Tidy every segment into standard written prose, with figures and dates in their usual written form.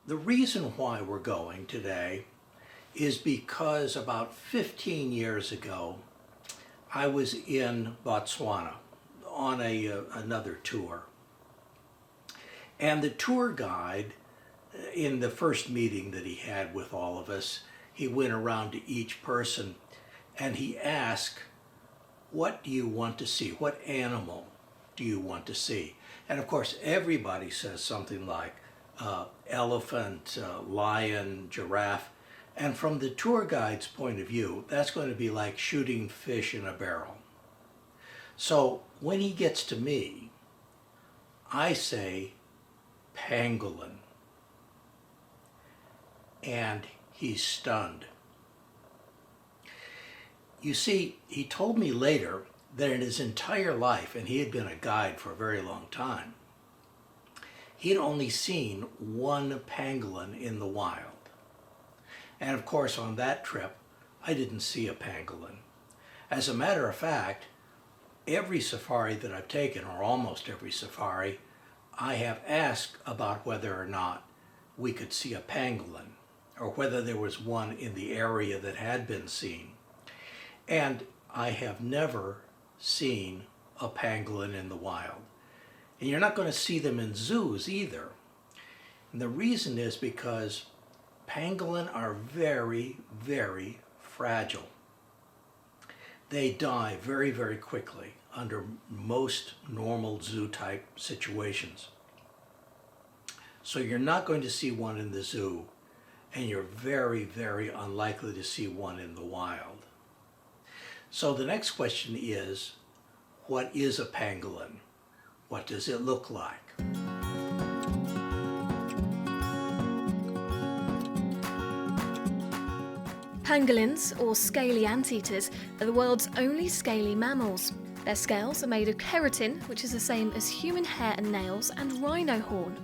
The reason why we're going today is because about 15 years ago, I was in Botswana on another tour. And the tour guide, in the first meeting that he had with all of us, he went around to each person and he asked, what do you want to see? What animal do you want to see? And of course, everybody says something like elephant, lion, giraffe. And from the tour guide's point of view, that's going to be like shooting fish in a barrel. So when he gets to me, I say pangolin. And he's stunned. You see, he told me later that in his entire life, and he had been a guide for a very long time, he'd only seen one pangolin in the wild. And of course, on that trip, I didn't see a pangolin. As a matter of fact, every safari that I've taken, or almost every safari, I have asked about whether or not we could see a pangolin, or whether there was one in the area that had been seen. And I have never seen a pangolin in the wild. And you're not going to see them in zoos either. And the reason is because pangolin are very, very fragile. They die very, very quickly under most normal zoo-type situations. So you're not going to see one in the zoo, and you're very, very unlikely to see one in the wild. So the next question is, what is a pangolin? What does it look like? Pangolins, or scaly anteaters, are the world's only scaly mammals. Their scales are made of keratin, which is the same as human hair and nails, and rhino horn.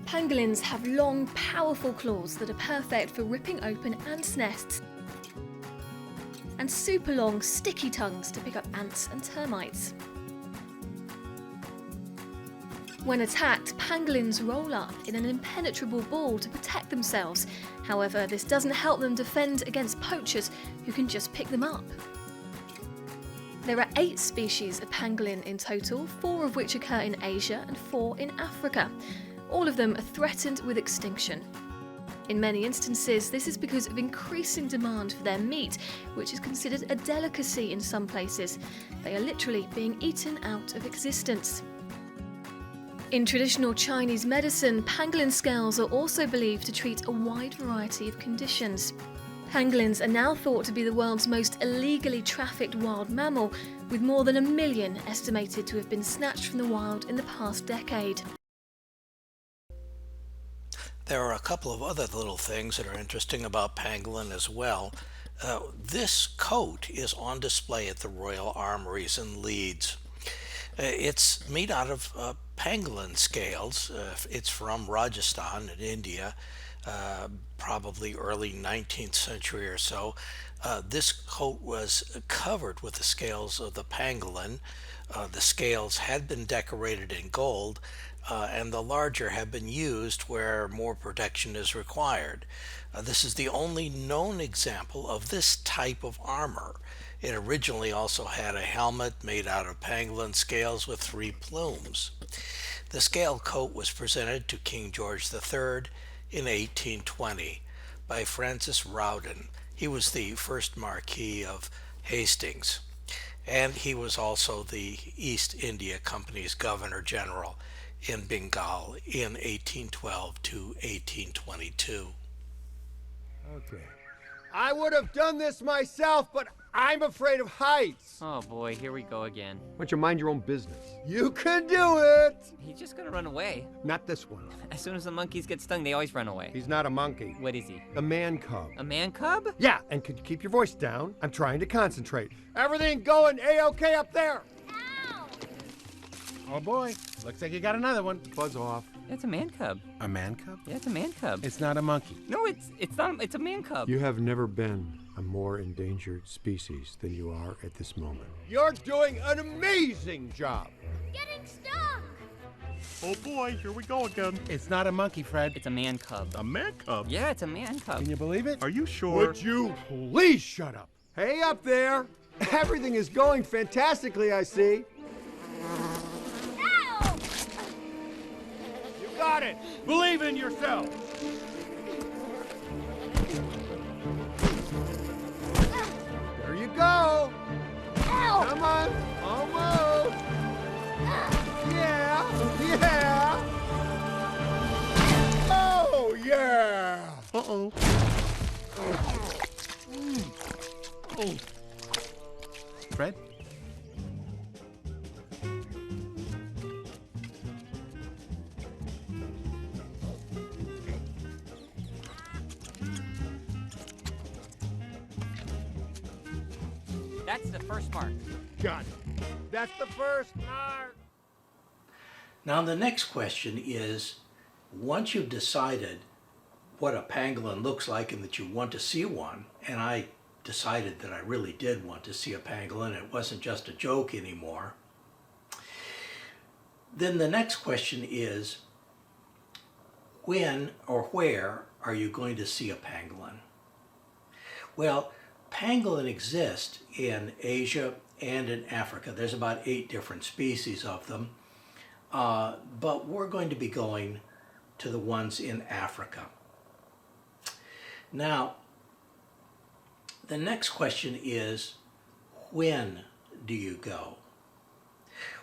Pangolins have long, powerful claws that are perfect for ripping open ants' nests, and super long, sticky tongues to pick up ants and termites. When attacked, pangolins roll up in an impenetrable ball to protect themselves. However, this doesn't help them defend against poachers who can just pick them up. There are 8 species of pangolin in total, 4 of which occur in Asia and 4 in Africa. All of them are threatened with extinction. In many instances, this is because of increasing demand for their meat, which is considered a delicacy in some places. They are literally being eaten out of existence. In traditional Chinese medicine, pangolin scales are also believed to treat a wide variety of conditions. Pangolins are now thought to be the world's most illegally trafficked wild mammal, with more than 1 million estimated to have been snatched from the wild in the past decade. There are a couple of other little things that are interesting about pangolin as well. This coat is on display at the Royal Armouries in Leeds. It's made out of pangolin scales. It's from Rajasthan in India, probably early 19th century or so. This coat was covered with the scales of the pangolin. The scales had been decorated in gold, and the larger have been used where more protection is required. This is the only known example of this type of armor. It originally also had a helmet made out of pangolin scales with 3 plumes. The scale coat was presented to King George III in 1820 by Francis Rowden. He was the first Marquis of Hastings, and he was also the East India Company's Governor General in Bengal in 1812 to 1822. Okay. I would have done this myself, but I'm afraid of heights. Oh boy, here we go again. Why don't you mind your own business? You can do it! He's just gonna run away. Not this one. As soon as the monkeys get stung, they always run away. He's not a monkey. What is he? A man cub. A man cub? Yeah, and could you keep your voice down? I'm trying to concentrate. Everything going A-okay up there? Ow! Oh boy, looks like you got another one. Buzz off. It's a man cub. A man cub? Yeah, it's a man cub. It's not a monkey. No, it's not. It's a man cub. You have never been a more endangered species than you are at this moment. You're doing an amazing job! Getting stuck! Oh boy, here we go again. It's not a monkey, Fred. It's a man cub. A man cub? Yeah, it's a man cub. Can you believe it? Are you sure? Would you please shut up? Hey up there! Everything is going fantastically, I see. Ow! You got it! Believe in yourself! There you go! Ow! Come on! Almost! Yeah! Yeah! Oh, yeah! Uh-oh. Oh. Fred? That's the first mark. Got it. That's the first mark. Now the next question is, once you've decided what a pangolin looks like and that you want to see one, and I decided that I really did want to see a pangolin, it wasn't just a joke anymore, then the next question is, when or where are you going to see a pangolin? Well, pangolin exist in Asia and in Africa. There's about 8 different species of them, but we're going to be going to the ones in Africa. Now, the next question is, when do you go?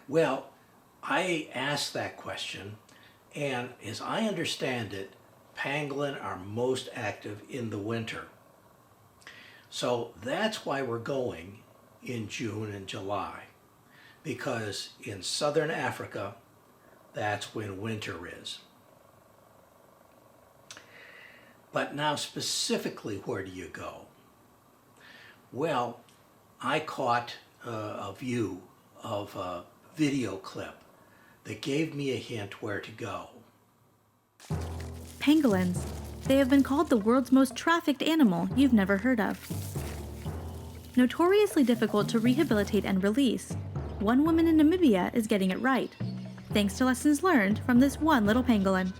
Well, I asked that question, and as I understand it, pangolin are most active in the winter. So that's why we're going in June and July, because in southern Africa, that's when winter is. But now specifically, where do you go? Well, I caught a view of a video clip that gave me a hint where to go. Pangolins. They have been called the world's most trafficked animal you've never heard of. Notoriously difficult to rehabilitate and release, one woman in Namibia is getting it right, thanks to lessons learned from this one little pangolin.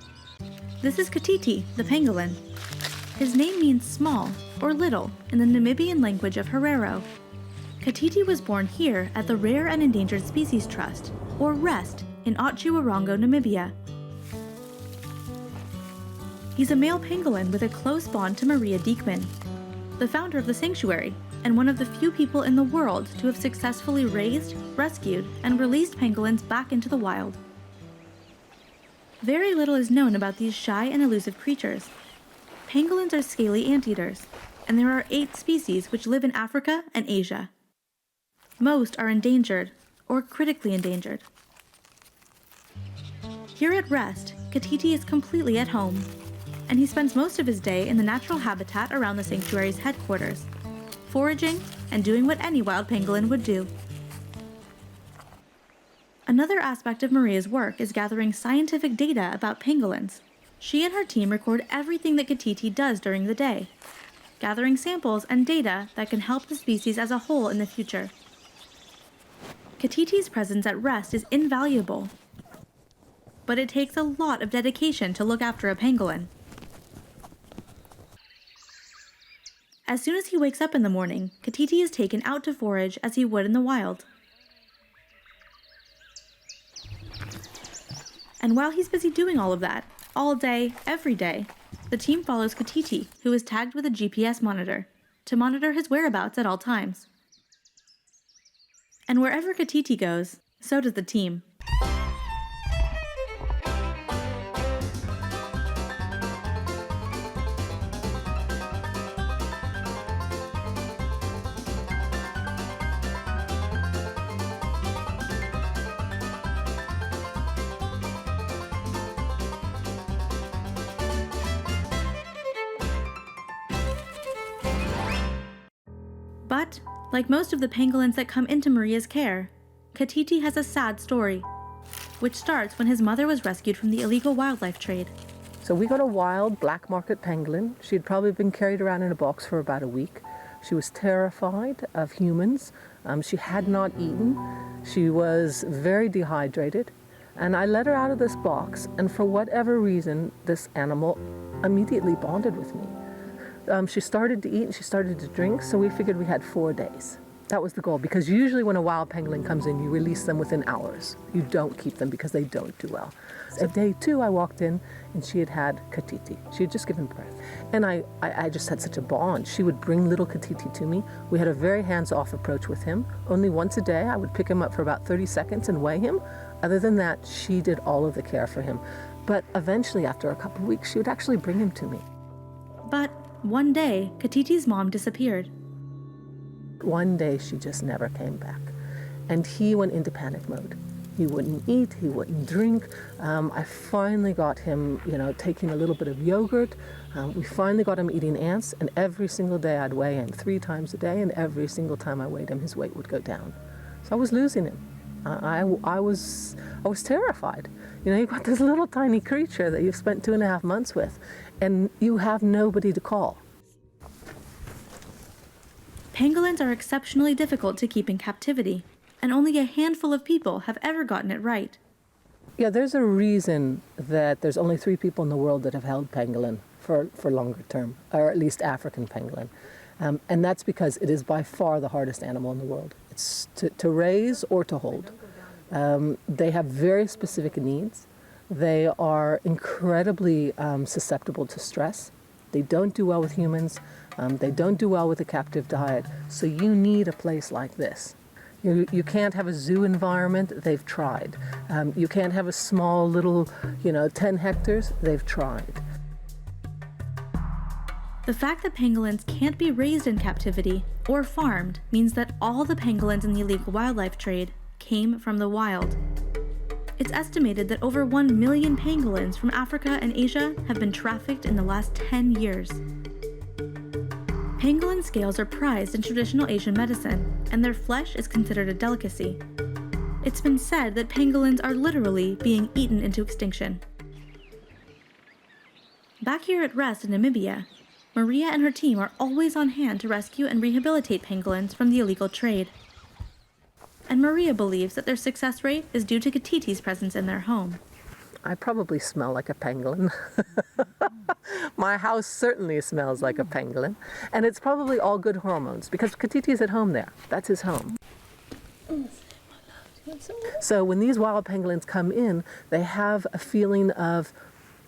This is Katiti, the pangolin. His name means small or little in the Namibian language of Herero. Katiti was born here at the Rare and Endangered Species Trust, or REST, in Otjiwarongo, Namibia. He's a male pangolin with a close bond to Maria Diekmann, the founder of the sanctuary, and one of the few people in the world to have successfully raised, rescued, and released pangolins back into the wild. Very little is known about these shy and elusive creatures. Pangolins are scaly anteaters, and there are 8 species which live in Africa and Asia. Most are endangered, or critically endangered. Here at REST, Katiti is completely at home, and he spends most of his day in the natural habitat around the sanctuary's headquarters, foraging and doing what any wild pangolin would do. Another aspect of Maria's work is gathering scientific data about pangolins. She and her team record everything that Katiti does during the day, gathering samples and data that can help the species as a whole in the future. Katiti's presence at REST is invaluable, but it takes a lot of dedication to look after a pangolin. As soon as he wakes up in the morning, Katiti is taken out to forage as he would in the wild. And while he's busy doing all of that, all day, every day, the team follows Katiti, who is tagged with a GPS monitor, to monitor his whereabouts at all times. And wherever Katiti goes, so does the team. But, like most of the pangolins that come into Maria's care, Katiti has a sad story, which starts when his mother was rescued from the illegal wildlife trade. So we got a wild black market pangolin. She'd probably been carried around in a box for about a week. She was terrified of humans. She had not eaten. She was very dehydrated. And I let her out of this box, and for whatever reason, this animal immediately bonded with me. She started to eat and she started to drink, so we figured we had 4 days. That was the goal, because usually when a wild pangolin comes in, you release them within hours. You don't keep them because they don't do well. So day 2, I walked in and she had had Katiti. She had just given birth. And I just had such a bond. She would bring little Katiti to me. We had a very hands-off approach with him. Only once a day, I would pick him up for about 30 seconds and weigh him. Other than that, she did all of the care for him. But eventually, after a couple of weeks, she would actually bring him to me. But one day, Katiti's mom disappeared. One day, she just never came back. And he went into panic mode. He wouldn't eat, he wouldn't drink. I finally got him, taking a little bit of yogurt. We finally got him eating ants, and every single day I'd weigh him 3 times a day, and every single time I weighed him, his weight would go down. So I was losing him. I was terrified. You know, you've got this little tiny creature that you've spent 2.5 months with, and you have nobody to call. Pangolins are exceptionally difficult to keep in captivity, and only a handful of people have ever gotten it right. Yeah, there's a reason that there's only 3 people in the world that have held pangolin for longer term, or at least African pangolin. And that's because it is by far the hardest animal in the world. It's to raise or to hold. They have very specific needs. They are incredibly susceptible to stress. They don't do well with humans. They don't do well with a captive diet. So you need a place like this. You can't have a zoo environment. They've tried. You can't have a small little, 10 hectares. They've tried. The fact that pangolins can't be raised in captivity or farmed means that all the pangolins in the illegal wildlife trade came from the wild. It's estimated that over 1 million pangolins from Africa and Asia have been trafficked in the last 10 years. Pangolin scales are prized in traditional Asian medicine, and their flesh is considered a delicacy. It's been said that pangolins are literally being eaten into extinction. Back here at rest in Namibia, Maria and her team are always on hand to rescue and rehabilitate pangolins from the illegal trade. And Maria believes that their success rate is due to Katiti's presence in their home. I probably smell like a pangolin. My house certainly smells like a pangolin. And it's probably all good hormones because Katiti's at home there. That's his home. So when these wild pangolins come in, they have a feeling of,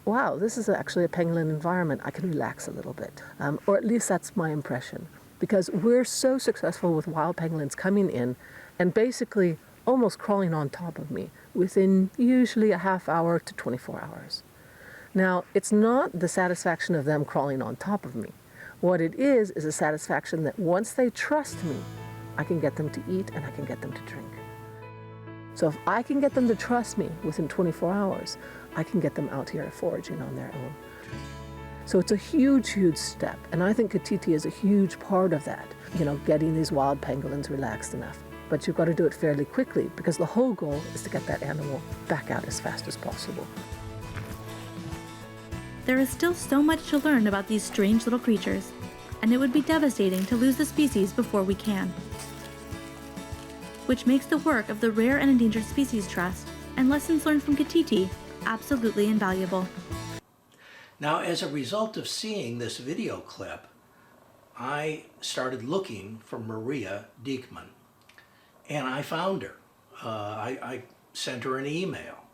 wow, this is actually a pangolin environment. I can relax a little bit. Or at least that's my impression. Because we're so successful with wild pangolins coming in and basically almost crawling on top of me within usually a half hour to 24 hours. Now, it's not the satisfaction of them crawling on top of me. What it is a satisfaction that once they trust me, I can get them to eat and I can get them to drink. So if I can get them to trust me within 24 hours, I can get them out here foraging on their own. So it's a huge, huge step. And I think Katiti is a huge part of that, getting these wild pangolins relaxed enough. But you've got to do it fairly quickly because the whole goal is to get that animal back out as fast as possible. There is still so much to learn about these strange little creatures, and it would be devastating to lose the species before we can. Which makes the work of the Rare and Endangered Species Trust and lessons learned from Katiti absolutely invaluable. Now, as a result of seeing this video clip, I started looking for Maria Diekmann. And I found her. I sent her an email.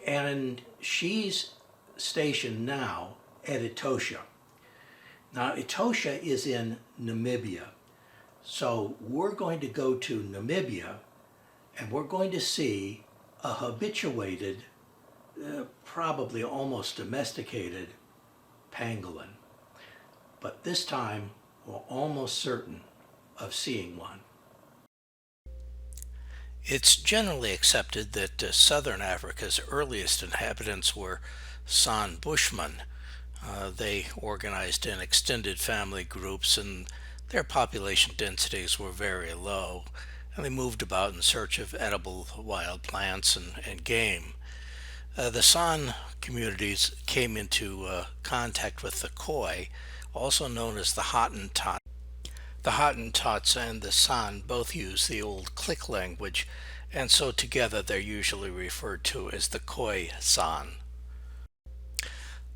And she's stationed now at Etosha. Now, Etosha is in Namibia. So we're going to go to Namibia and we're going to see a habituated, probably almost domesticated pangolin. But this time, we're almost certain of seeing one. It's generally accepted that southern Africa's earliest inhabitants were San Bushmen. They organized in extended family groups and their population densities were very low, and they moved about in search of edible wild plants and game. The San communities came into contact with the Khoi, also known as the Hottentot. The Hottentots and the San both use the old click language, and so together they're usually referred to as the Khoi San.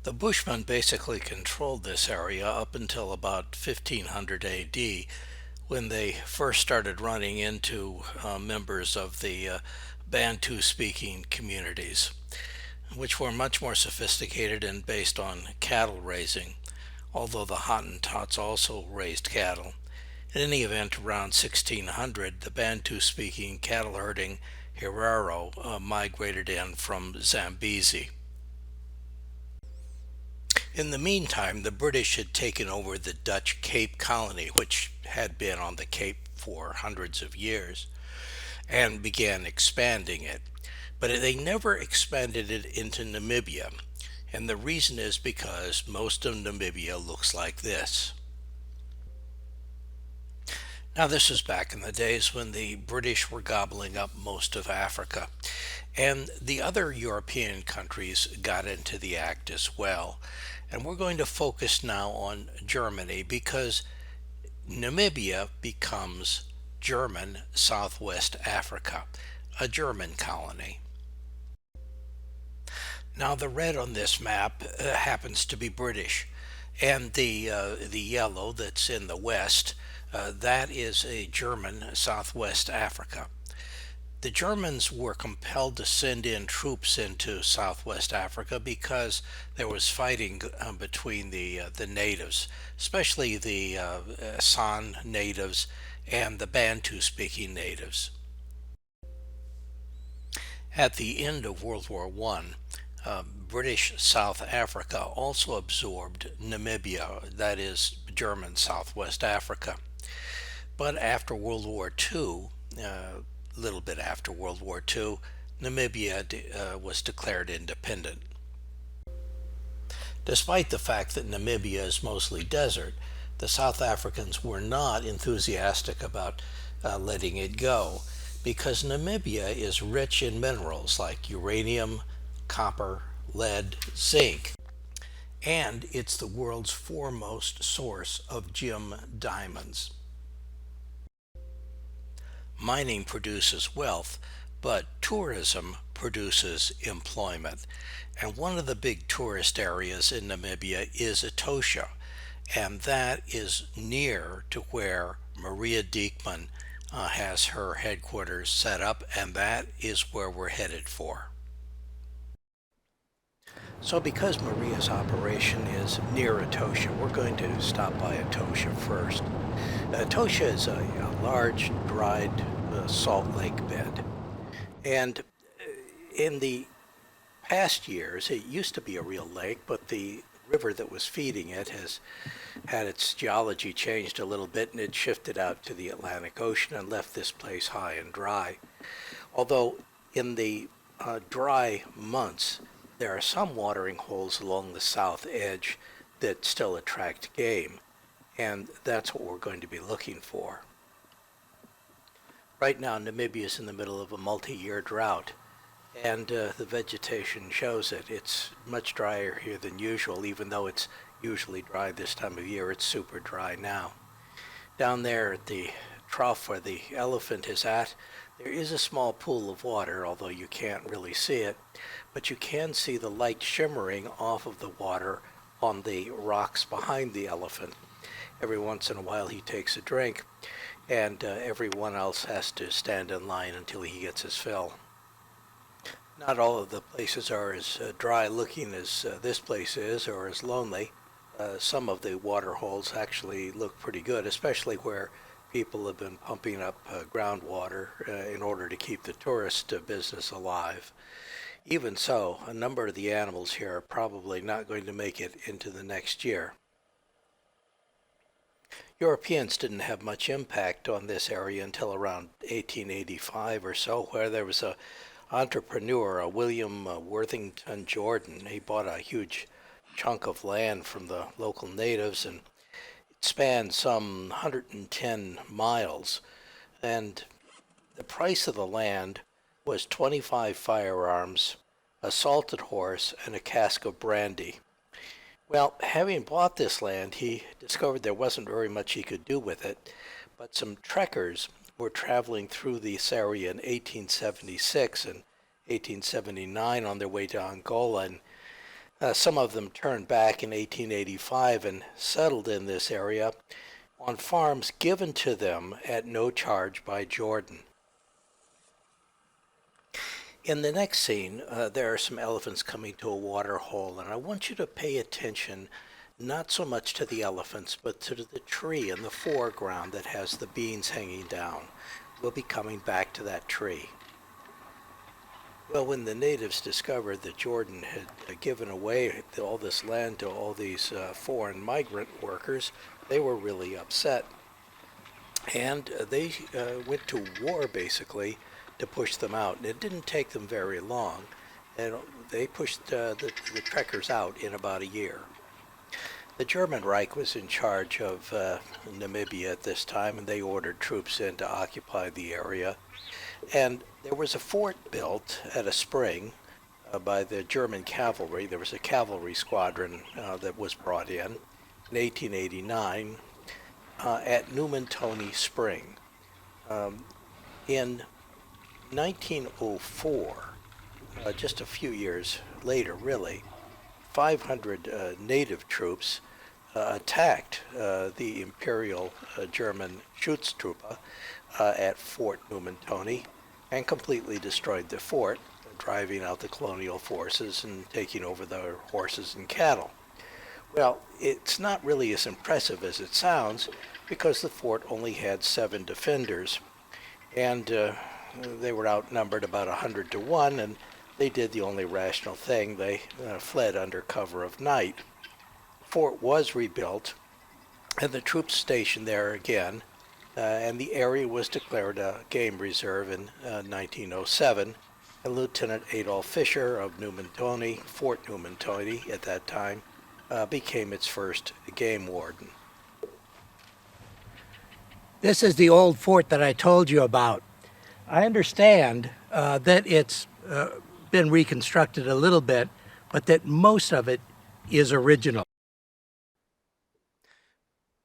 The Bushmen basically controlled this area up until about 1500 AD, when they first started running into members of the Bantu-speaking communities, which were much more sophisticated and based on cattle raising, although the Hottentots also raised cattle. In any event, around 1600, the Bantu-speaking cattle-herding Herero migrated in from Zambezi. In the meantime, the British had taken over the Dutch Cape Colony, which had been on the Cape for hundreds of years, and began expanding it. But they never expanded it into Namibia, and the reason is because most of Namibia looks like this. Now, this was back in the days when the British were gobbling up most of Africa, and the other European countries got into the act as well. And we're going to focus now on Germany because Namibia becomes German Southwest Africa, a German colony. Now, the red on this map happens to be British, and the yellow that's in the west, that is a German Southwest Africa. The Germans were compelled to send in troops into Southwest Africa because there was fighting between the natives, especially the San natives and the Bantu-speaking natives. At the end of World War I, British South Africa also absorbed Namibia, that is German Southwest Africa. But after World War II, a little bit after World War II, Namibia was declared independent. Despite the fact that Namibia is mostly desert, the South Africans were not enthusiastic about letting it go, because Namibia is rich in minerals like uranium, copper, lead, zinc, and it's the world's foremost source of gem diamonds. Mining produces wealth, but tourism produces employment. And one of the big tourist areas in Namibia is Etosha, and that is near to where Maria Diekmann has her headquarters set up, and that is where we're headed for. So because Maria's operation is near Etosha, we're going to stop by Etosha first. Etosha is a large, dried salt lake bed. And in the past years, it used to be a real lake, but the river that was feeding it has had its geology changed a little bit, and it shifted out to the Atlantic Ocean and left this place high and dry. Although in the dry months, there are some watering holes along the south edge that still attract game, and that's what we're going to be looking for. Right now, Namibia is in the middle of a multi-year drought, and the vegetation shows it. It's much drier here than usual, even though it's usually dry this time of year. It's super dry now. Down there at the trough where the elephant is at, there is a small pool of water, although you can't really see it, but you can see the light shimmering off of the water on the rocks behind the elephant. Every once in a while he takes a drink, and everyone else has to stand in line until he gets his fill. Not all of the places are as dry looking as this place is, or as lonely. Some of the water holes actually look pretty good, especially where people have been pumping up groundwater in order to keep the tourist business alive. Even so, a number of the animals here are probably not going to make it into the next year. Europeans didn't have much impact on this area until around 1885 or so, where there was a entrepreneur, William Worthington Jordan. He bought a huge chunk of land from the local natives, and it spanned some 110 miles, and the price of the land was 25 firearms, a salted horse, and a cask of brandy. Well, having bought this land, he discovered there wasn't very much he could do with it, but some trekkers were traveling through this area in 1876 and 1879 on their way to Angola, and some of them turned back in 1885 and settled in this area on farms given to them at no charge by Jordan. In the next scene, there are some elephants coming to a water hole, and I want you to pay attention not so much to the elephants, but to the tree in the foreground that has the beans hanging down. We'll be coming back to that tree. Well, when the natives discovered that Jordan had given away all this land to all these foreign migrant workers, they were really upset. And they went to war, basically, to push them out. And it didn't take them very long. And they pushed the trekkers out in about a year. The German Reich was in charge of Namibia at this time, and they ordered troops in to occupy the area. And there was a fort built at a spring by the German cavalry. There was a cavalry squadron that was brought in 1889 at Numantoni Spring. In 1904, just a few years later really, 500 native troops attacked the Imperial German Schutztruppe at Fort Numantoni and completely destroyed the fort, driving out the colonial forces and taking over their horses and cattle. Well, it's not really as impressive as it sounds because the fort only had 7 defenders, and they were outnumbered about 100 to 1, and they did the only rational thing. They fled under cover of night. The fort was rebuilt, and the troops stationed there again, and the area was declared a game reserve in 1907, and Lieutenant Adolf Fischer of Numantoni, Fort Numantoni at that time, became its first game warden. This is the old fort that I told you about. I understand that it's been reconstructed a little bit, but that most of it is original.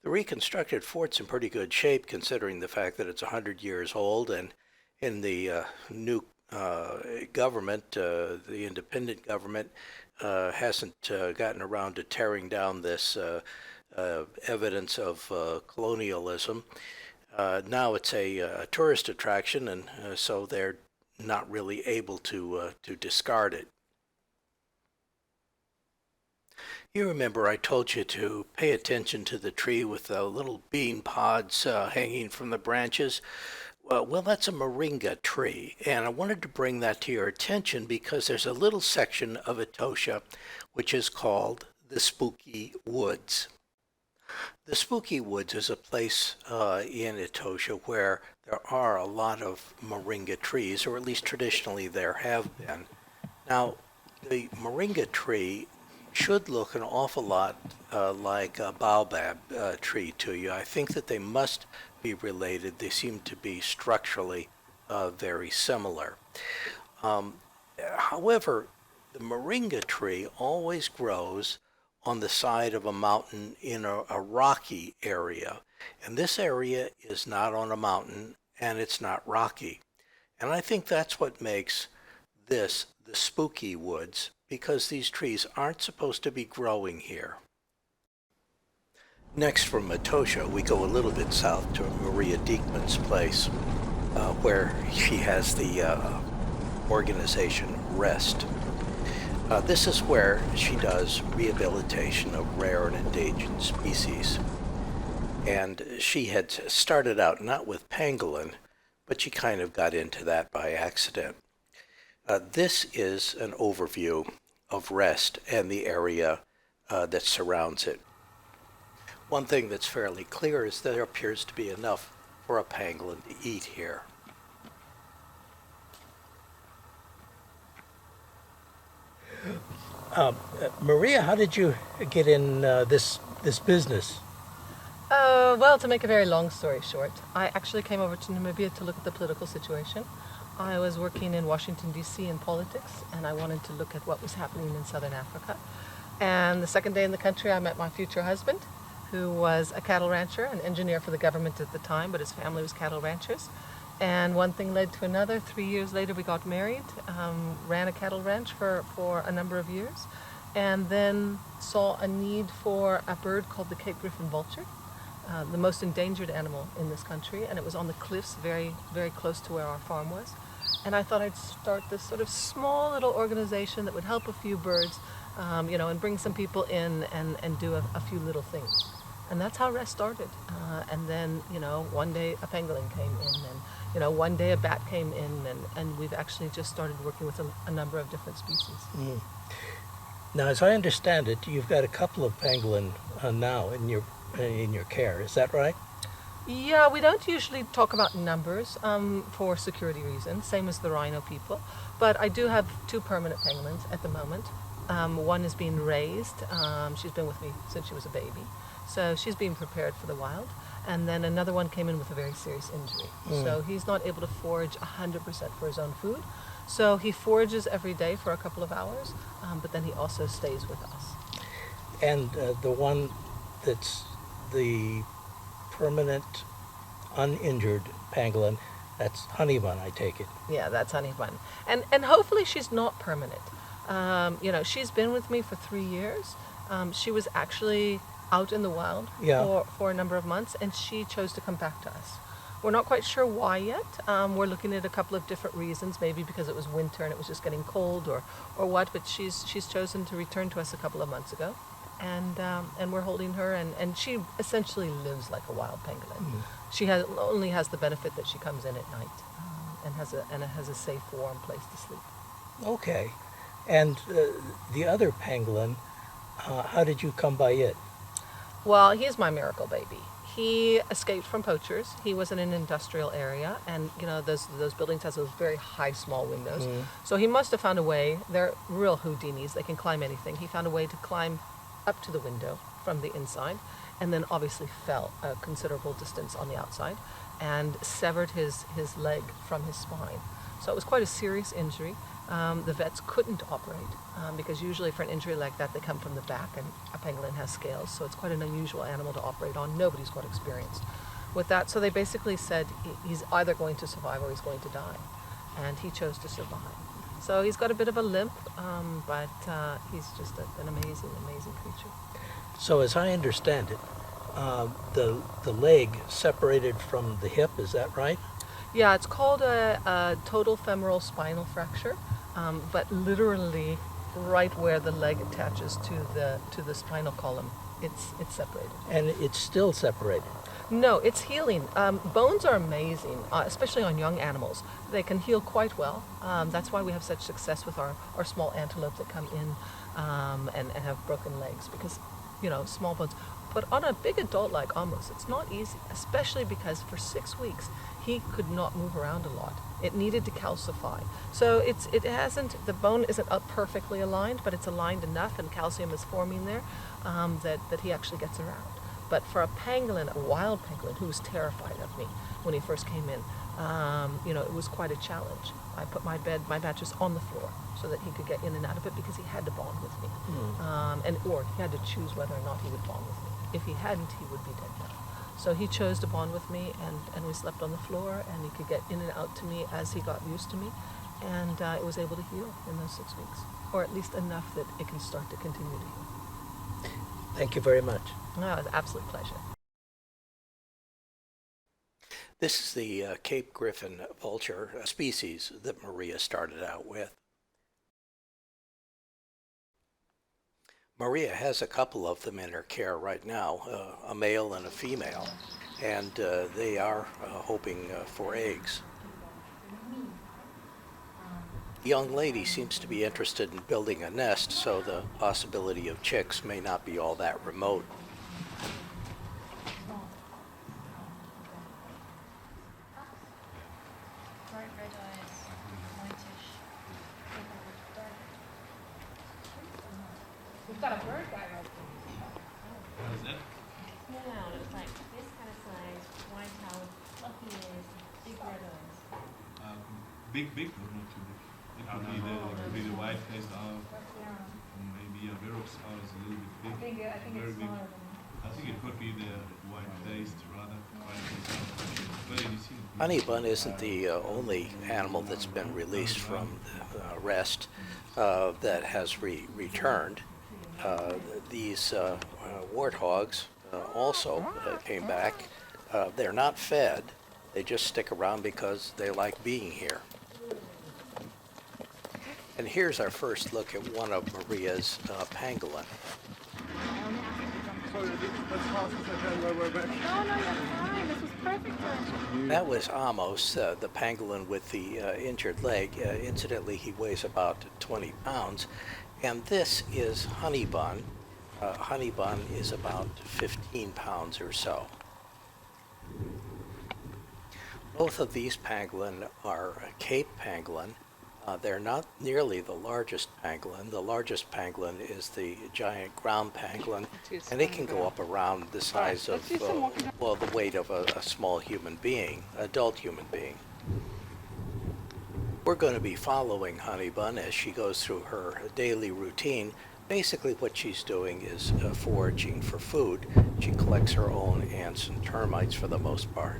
The reconstructed fort's in pretty good shape considering the fact that it's 100 years old, and in the new government, the independent government, hasn't gotten around to tearing down this evidence of colonialism. Now it's a tourist attraction, and so they're not really able to discard it. You remember I told you to pay attention to the tree with the little bean pods hanging from the branches. Well, that's a moringa tree, and I wanted to bring that to your attention because there's a little section of Etosha which is called the Spooky Woods. The Spooky Woods is a place in Etosha where there are a lot of moringa trees, or at least traditionally there have been. Now, the moringa tree should look an awful lot like a baobab tree to you. I think that they must be related. They seem to be structurally very similar. However, the moringa tree always grows on the side of a mountain in a rocky area. And this area is not on a mountain and it's not rocky. And I think that's what makes this the Spooky Woods, because these trees aren't supposed to be growing here. Next from Etosha, we go a little bit south to Maria Diekmann's place, where she has the organization REST. This is where she does rehabilitation of rare and endangered species. And she had started out not with pangolin, but she kind of got into that by accident. This is an overview of REST and the area that surrounds it. One thing that's fairly clear is that there appears to be enough for a pangolin to eat here. Maria, how did you get in this business? Well, to make a very long story short, I actually came over to Namibia to look at the political situation. I was working in Washington, D.C. in politics, and I wanted to look at what was happening in Southern Africa. And the second day in the country, I met my future husband, who was a cattle rancher, an engineer for the government at the time, but his family was cattle ranchers. And one thing led to another. 3 years later, we got married, ran a cattle ranch for a number of years, and then saw a need for a bird called the Cape Griffon vulture, the most endangered animal in this country, and it was on the cliffs very, very close to where our farm was. And I thought I'd start this sort of small little organization that would help a few birds, and bring some people in and do a few little things. And that's how REST started. And then, one day a pangolin came in, and, one day a bat came in, and we've actually just started working with a number of different species. Mm. Now, as I understand it, you've got a couple of pangolin now in your care. Is that right? Yeah, we don't usually talk about numbers for security reasons, same as the rhino people. But I do have 2 permanent pangolins at the moment. One is being raised. She's been with me since she was a baby. So she's being prepared for the wild. And then another one came in with a very serious injury. So he's not able to forage 100% for his own food. So he forages every day for a couple of hours, but then he also stays with us. And the one that's the permanent, uninjured pangolin, that's honey bun, I take it. Yeah, that's honey bun. And hopefully she's not permanent. You know, she's been with me for 3 years. She was actually out in the wild for a number of months, and she chose to come back to us. We're not quite sure why yet. We're looking at a couple of different reasons, maybe because it was winter and it was just getting cold or what, but she's chosen to return to us a couple of months ago. And we're holding her, and she essentially lives like a wild pangolin. She only has the benefit that she comes in at night and has a safe, warm place to sleep. Okay. And the other pangolin, how did you come by it? Well, he's my miracle baby. He escaped from poachers. He was in an industrial area, and you know those buildings has those very high, small windows. So he must have found a way. They're real Houdinis. They can climb anything. He found a way to climb up to the window from the inside, and then obviously fell a considerable distance on the outside, and severed his leg from his spine. So it was quite a serious injury. The vets couldn't operate because usually for an injury like that they come from the back, and a pangolin has scales, so it's quite an unusual animal to operate on. Nobody's got experience with that, so they basically said he's either going to survive or he's going to die, and he chose to survive. So he's got a bit of a limp, but he's just an amazing, amazing creature. So as I understand it, the leg separated from the hip, is that right? Yeah, it's called a total femoral spinal fracture, but literally right where the leg attaches to the spinal column, it's separated. And it's still separated? No, it's healing. Bones are amazing, especially on young animals. They can heal quite well. That's why we have such success with our small antelope that come in and have broken legs, because, you know, small bones. But on a big adult like Amos, it's not easy, especially because for 6 weeks he could not move around a lot. It needed to calcify. So the bone isn't perfectly aligned, but it's aligned enough and calcium is forming there that he actually gets around. But for a pangolin, a wild pangolin, who was terrified of me when he first came in, you know, it was quite a challenge. I put my mattress on the floor so that he could get in and out of it, because he had to bond with me. Or he had to choose whether or not he would bond with me. If he hadn't, he would be dead now. So he chose to bond with me, and we slept on the floor, and he could get in and out to me as he got used to me, and it was able to heal in those 6 weeks, or at least enough that it can start to continue to heal. Thank you very much. No, it was an absolute pleasure. This is the Cape Griffin vulture species that Maria started out with. Maria has a couple of them in her care right now, a male and a female, and they are hoping for eggs. The young lady seems to be interested in building a nest, so the possibility of chicks may not be all that remote. We've got a bird guy right there. What is it? Small, it's like this kind of size, white house, fluffy ears, big red eyes. Big, but not too big. It could be the white-faced owl. Maybe a Verox owl is a little bit big. I think very it's big. smaller than I think it could be the white-faced, rather. White-faced owl. But have you seen it? Honey bun isn't the only animal that's been released from the rest that has returned. These warthogs also came back. They're not fed. They just stick around because they like being here. And here's our first look at one of Maria's pangolin. No, you're fine. This was perfect time. That was Amos, the pangolin with the injured leg. Incidentally, he weighs about 20 pounds. And this is Honey Bun. Honey Bun is about 15 pounds or so. Both of these pangolin are a Cape pangolin. They're not nearly the largest pangolin. The largest pangolin is the giant ground pangolin, and it can go up around the size of, well, the weight of a small human being, adult human being. We're going to be following Honeybun as she goes through her daily routine. Basically what she's doing is foraging for food. She collects her own ants and termites for the most part.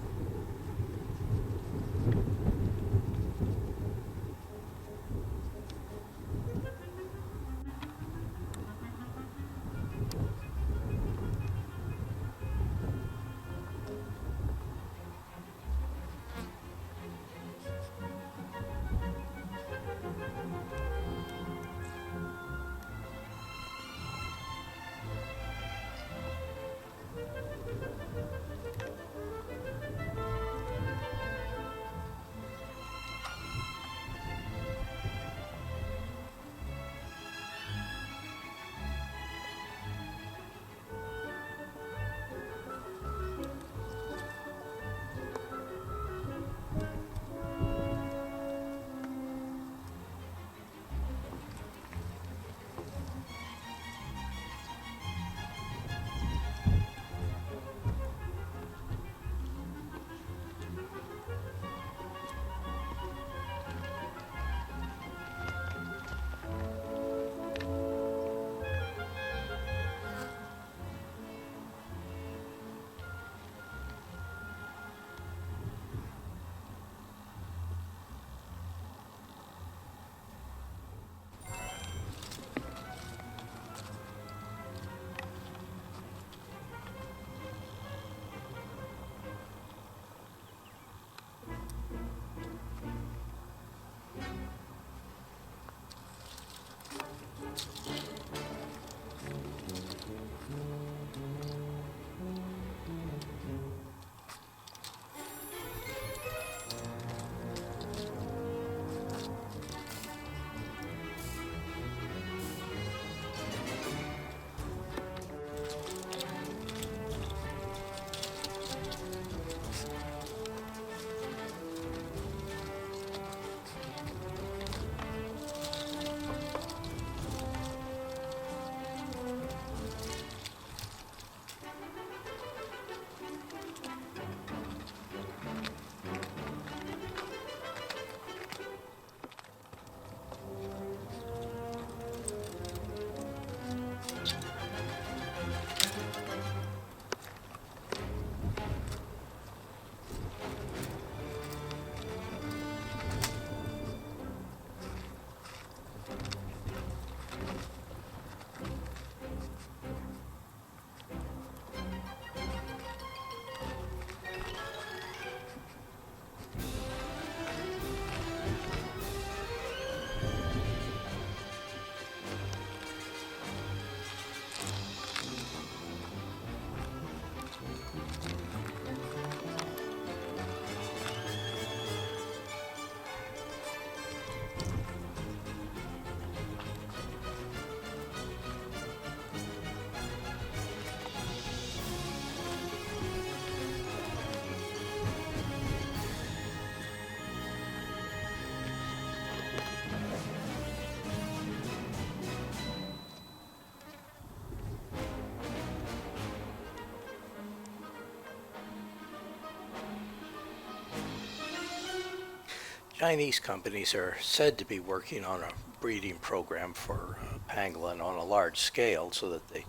Chinese companies are said to be working on a breeding program for pangolin on a large scale so that they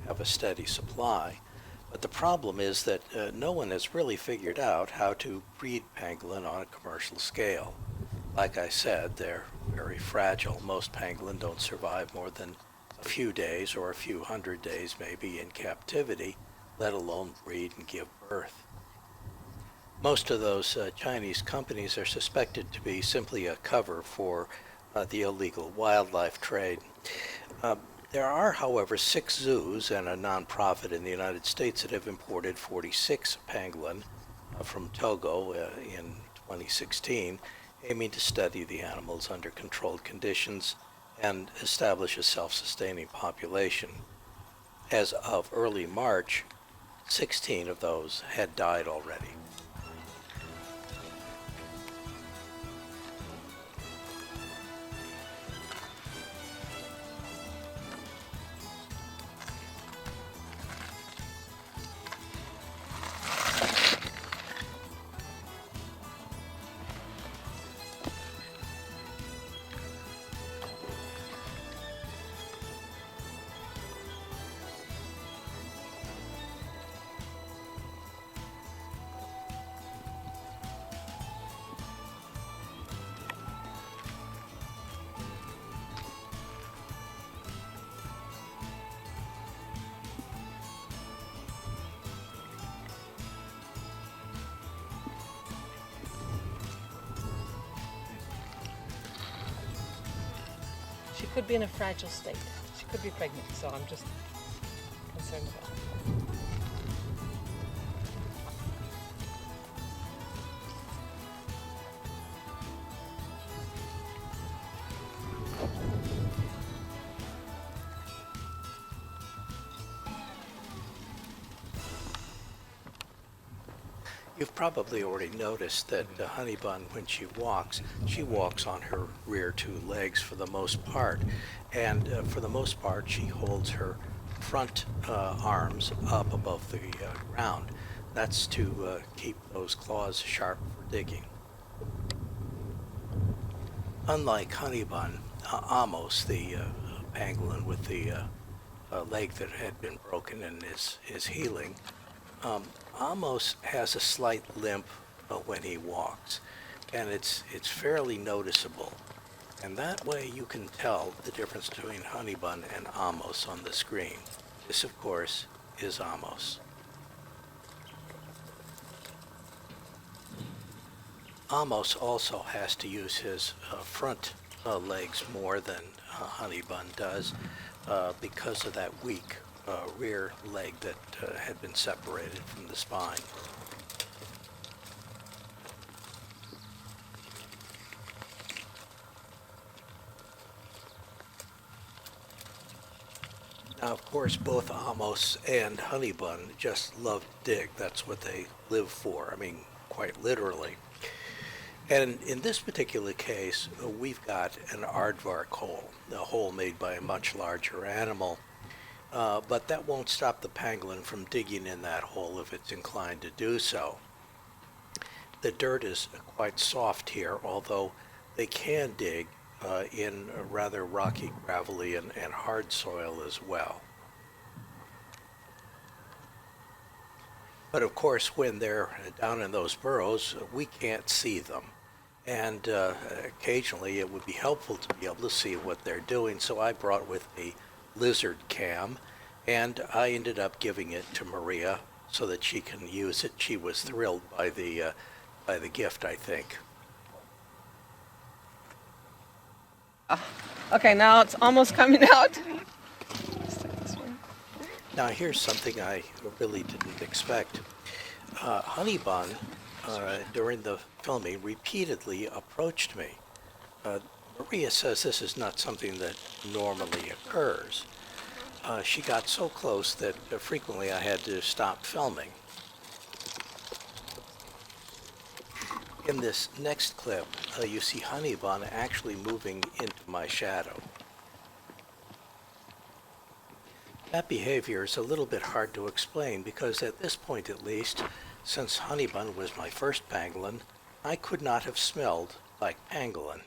have a steady supply. But the problem is that no one has really figured out how to breed pangolin on a commercial scale. Like I said, they're very fragile. Most pangolin don't survive more than a few days or a few hundred days maybe in captivity, let alone breed and give birth. Most of those Chinese companies are suspected to be simply a cover for the illegal wildlife trade. There are, however, 6 zoos and a nonprofit in the United States that have imported 46 pangolin from Togo in 2016, aiming to study the animals under controlled conditions and establish a self-sustaining population. As of early March, 16 of those had died already. could be in a fragile state. She could be pregnant, so I'm just concerned about it. You've probably already noticed that the honey bun, when she walks on her rear two legs for the most part. And for the most part, she holds her front arms up above the ground. That's to keep those claws sharp for digging. Unlike honey bun, Amos, the pangolin with the leg that had been broken and is healing, Amos has a slight limp when he walks, and it's fairly noticeable. And that way you can tell the difference between honey bun and Amos on the screen. This, of course, is Amos. Amos also has to use his front legs more than honey bun does because of that weak rear leg that had been separated from the spine. Now, of course, both Amos and honey bun just love to dig. That's what they live for. I mean, quite literally. And in this particular case, we've got an aardvark hole, a hole made by a much larger animal. But that won't stop the pangolin from digging in that hole if it's inclined to do so. The dirt is quite soft here, although they can dig in a rather rocky, gravelly, and hard soil as well. But of course, when they're down in those burrows, we can't see them. And occasionally it would be helpful to be able to see what they're doing, so I brought with me lizard cam, and I ended up giving it to Maria so that she can use it. She was thrilled by the gift, I think. Okay, now it's almost coming out. Now here's something I really didn't expect. Honey bun, during the filming, repeatedly approached me. Maria says this is not something that normally occurs. She got so close that frequently I had to stop filming. In this next clip, you see honey bun actually moving into my shadow. That behavior is a little bit hard to explain because at this point at least, since honey bun was my first pangolin, I could not have smelled like pangolin.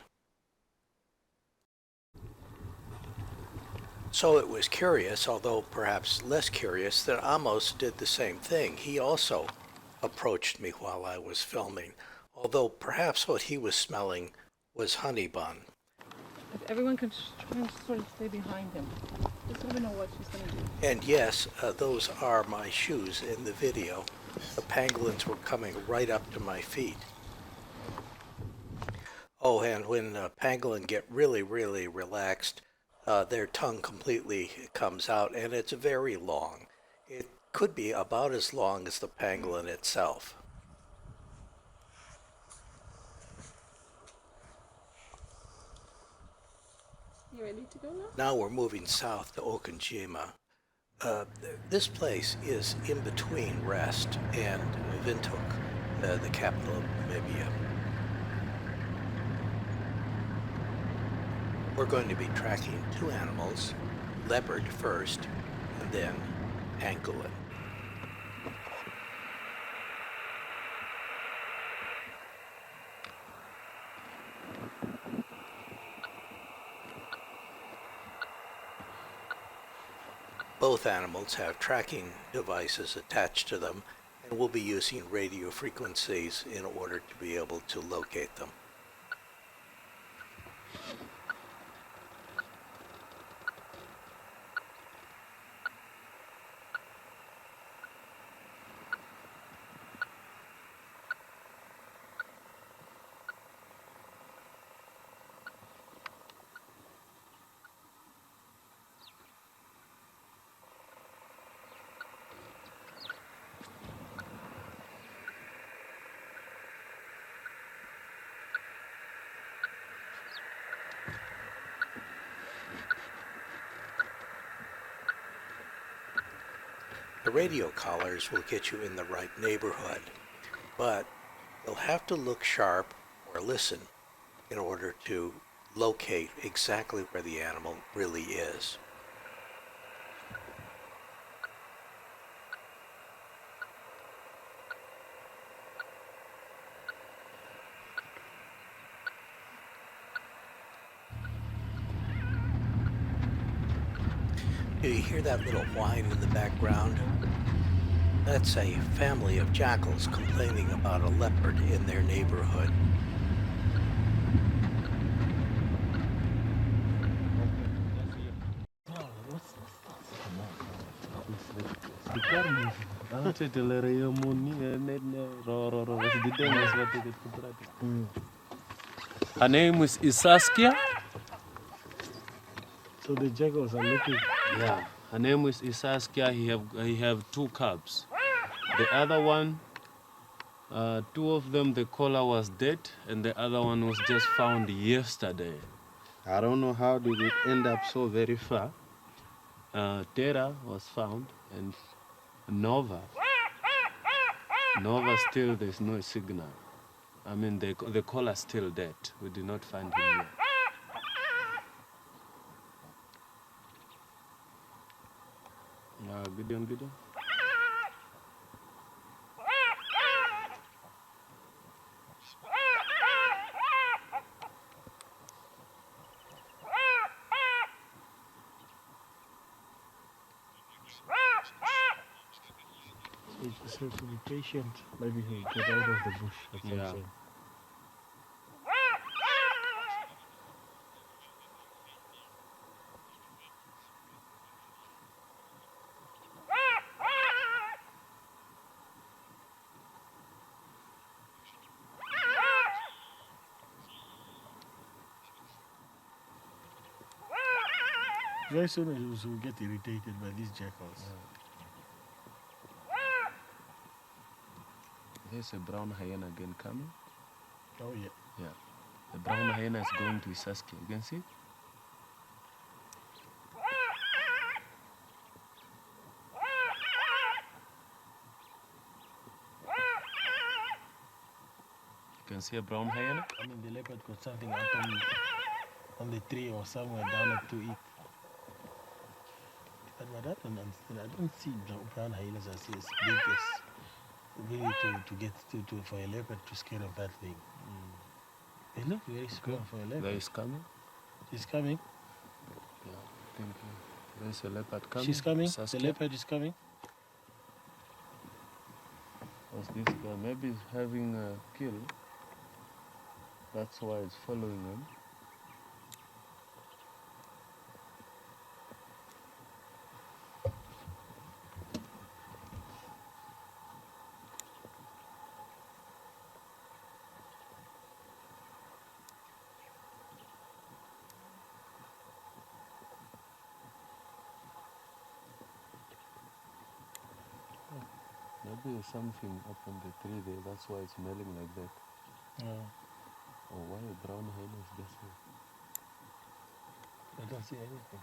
So it was curious, although perhaps less curious, that Amos did the same thing. He also approached me while I was filming, although perhaps what he was smelling was honey bun. If everyone can try and sort of stay behind him, just so we know what she's going to do. And yes, those are my shoes in the video. The pangolins were coming right up to my feet. Oh, and when pangolin get really, really relaxed, their tongue completely comes out, and it's very long. It could be about as long as the pangolin itself. You ready to go now? Now we're moving south to Okanjima. This place is in between Rest and Windhoek, the capital of Namibia. We're going to be tracking two animals, leopard first, and then pangolin. Both animals have tracking devices attached to them, and we'll be using radio frequencies in order to be able to locate them. The radio collars will get you in the right neighborhood, but you'll have to look sharp or listen in order to locate exactly where the animal really is. Do you hear that little whine in the background? That's a family of jackals complaining about a leopard in their neighborhood. Her name is Isaskia. So the jackals are looking. Yeah, her name is Isaskia. He have 2 cubs. The other one, 2 of them, the collar was dead, and the other one was just found yesterday. I don't know how did it end up so very far. Terra was found, and Nova still, there's no signal. I mean, the collar still dead. We did not find him yet. Gideon. He just have to be patient. Maybe he'll get out of the bush at some point. Very soon he will get irritated by these jackals. There's a brown hyena again coming. Oh yeah. Yeah. The brown hyena is going to Isaskia. You can see it? You can see a brown hyena? I mean, the leopard got something out on the tree or somewhere down there to eat. But I don't understand. I don't see brown hyenas as big as really to get to for a leopard to scare of that thing. They look very small for a leopard. There is coming. She's coming. Yeah, I think there's a leopard coming. She's coming. Saskia. The leopard is coming. What's this guy? Maybe he's having a kill. That's why it's following him. Maybe there's something up on the tree there, that's why it's smelling like that. Yeah. Or why a brown hen is just here? I don't see anything.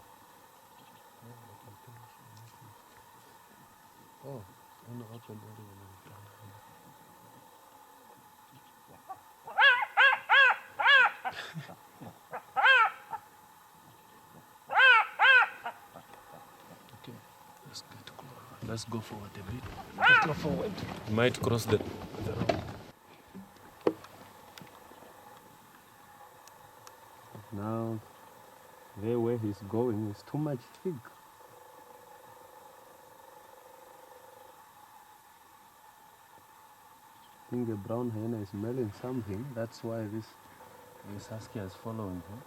Oh, in the open area now. Okay, let's get close. Let's go forward a bit. Let's go forward. We might cross the road. Now, there where he's going is too much thick. I think the brown hyena is smelling something. That's why this Saskia is following him.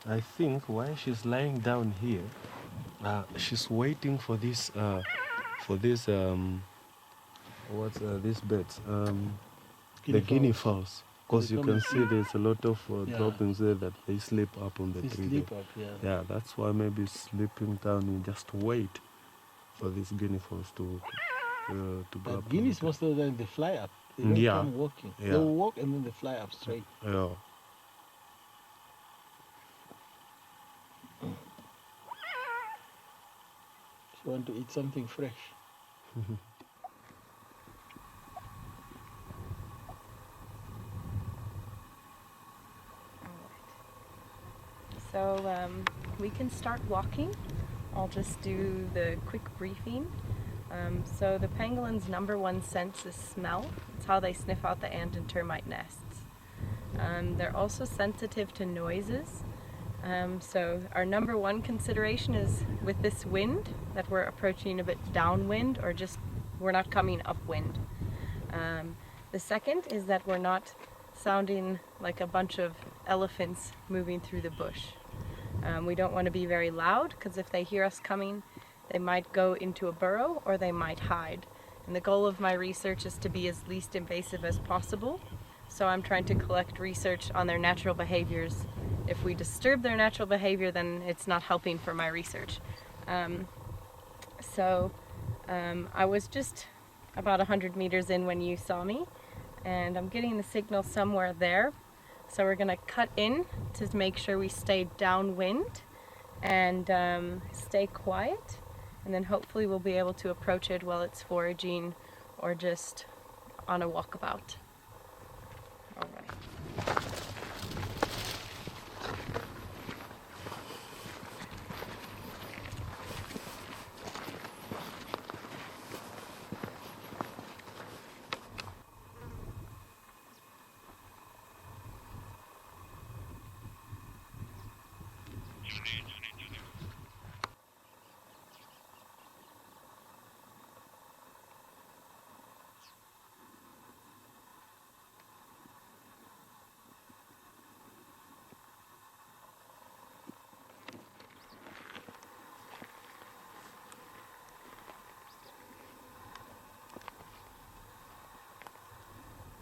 I think why she's lying down here, she's waiting for this, what's these birds? The guinea fowls. Because you can see there's a lot of Yeah. droppings there that they slip up on the They tree. slip there. up, yeah. Yeah, that's why maybe slipping down, you just wait for these guinea fowls to go But up. guineas, most of the time, they fly up. They don't Yeah. come walking. Yeah. They'll walk and then they fly up straight. Yeah. If you want to eat something fresh. So we can start walking. I'll just do the quick briefing. So the pangolin's number one sense is smell. It's how they sniff out the ant and termite nests. They're also sensitive to noises. So our number one consideration is with this wind, that we're approaching a bit downwind or just we're not coming upwind. The second is that we're not sounding like a bunch of elephants moving through the bush. We don't want to be very loud because if they hear us coming, they might go into a burrow or they might hide. And the goal of my research is to be as least invasive as possible. So I'm trying to collect research on their natural behaviors. If we disturb their natural behavior, then it's not helping for my research. I was just about 100 meters in when you saw me, and I'm getting the signal somewhere there. So we're gonna cut in to make sure we stay downwind and stay quiet, and then hopefully we'll be able to approach it while it's foraging or just on a walkabout. All right.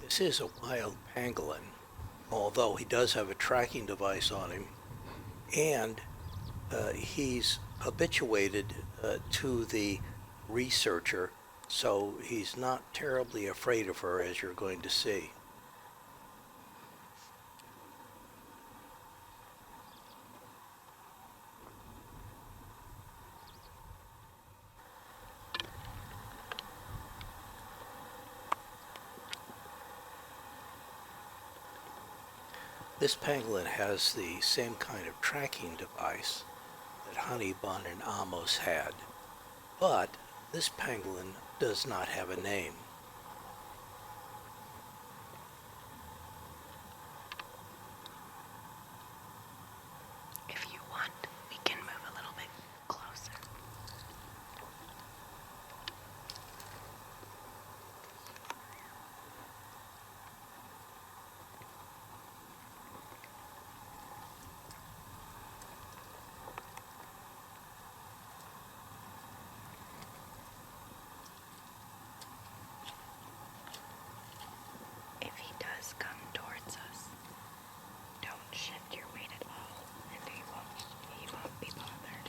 This is a wild pangolin, although he does have a tracking device on him, and he's habituated to the researcher, so he's not terribly afraid of her, as you're going to see. This pangolin has the same kind of tracking device that Honeybun and Amos had, but this pangolin does not have a name. If you want, we can move a little bit closer. If he does come towards us, don't shift your weight at all, and he won't be bothered.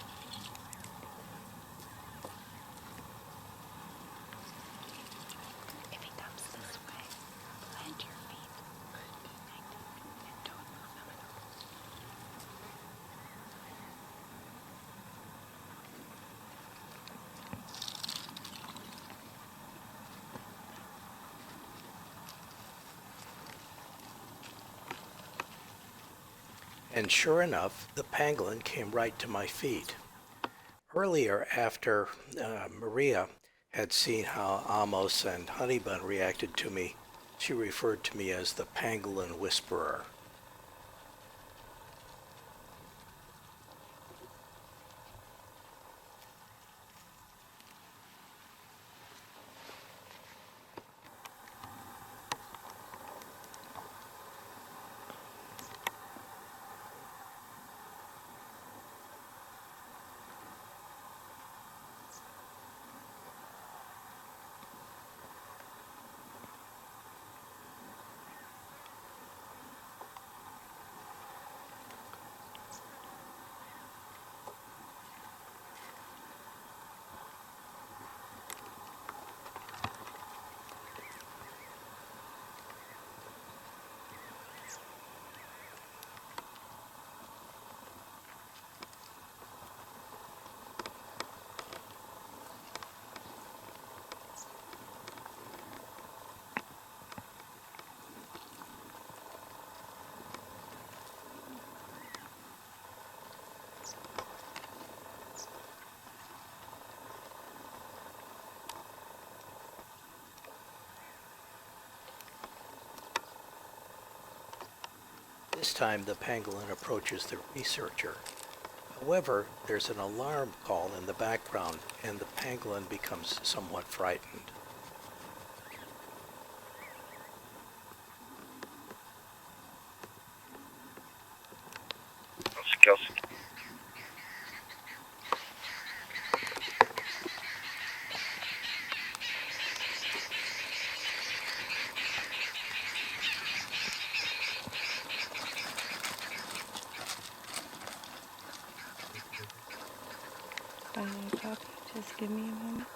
If he comes this way, plant your feet and don't move them at all. And sure enough, the pangolin came right to my feet. Earlier, after Maria had seen how Amos and Honeybun reacted to me, she referred to me as the pangolin whisperer. This time the pangolin approaches the researcher. However, there's an alarm call in the background and the pangolin becomes somewhat frightened. Just give me a moment.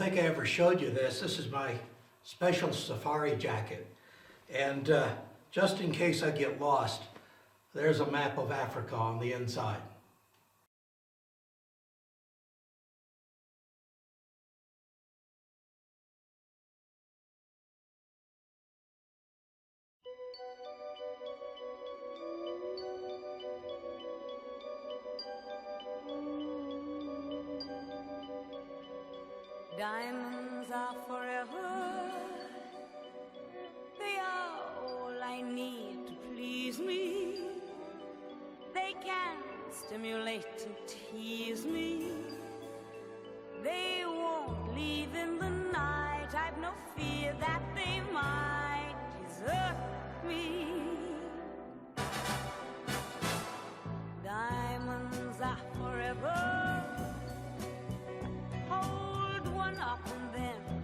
I ever showed you this. This is my special safari jacket. And just in case I get lost, there's a map of Africa on the inside. Diamonds are forever. They are all I need to please me. They can stimulate and tease me. They won't leave in the night. I've no fear that they might desert me. Diamonds are forever. Hold one up and then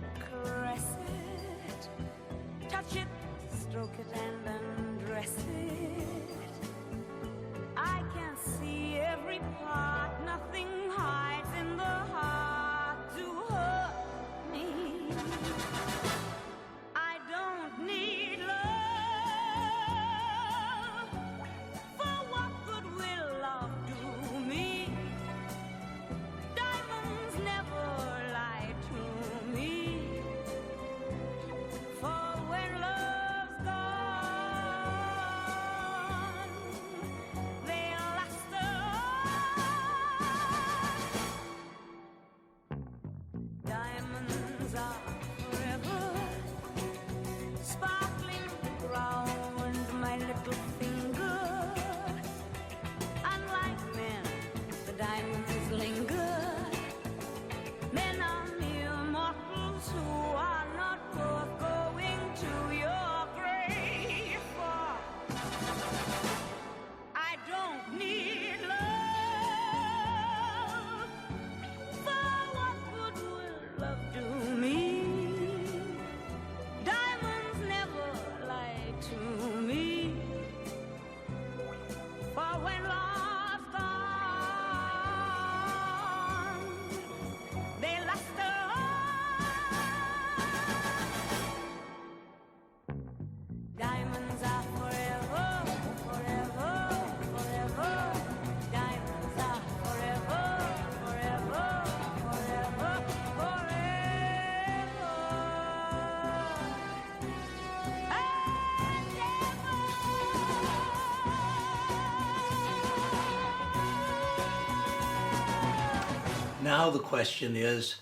Now the question is,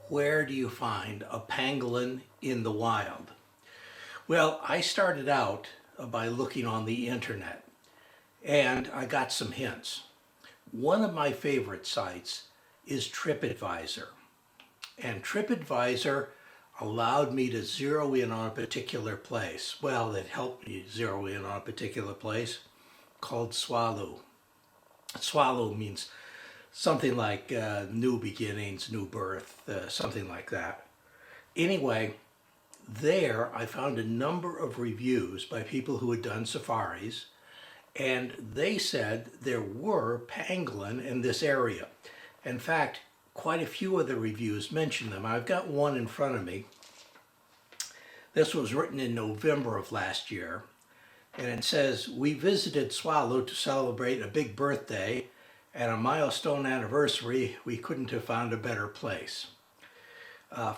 where do you find a pangolin in the wild? Well, I started out by looking on the internet, and I got some hints. One of my favorite sites is TripAdvisor, and TripAdvisor allowed me to zero in on a particular place. Well, it helped me zero in on a particular place called Tswalu. Tswalu means something like new beginnings, new birth, something like that. Anyway, there I found a number of reviews by people who had done safaris, and they said there were pangolin in this area. In fact, quite a few of the reviews mention them. I've got one in front of me. This was written in November of last year, and it says, "We visited Tswalu to celebrate a big birthday and a milestone anniversary. We couldn't have found a better place."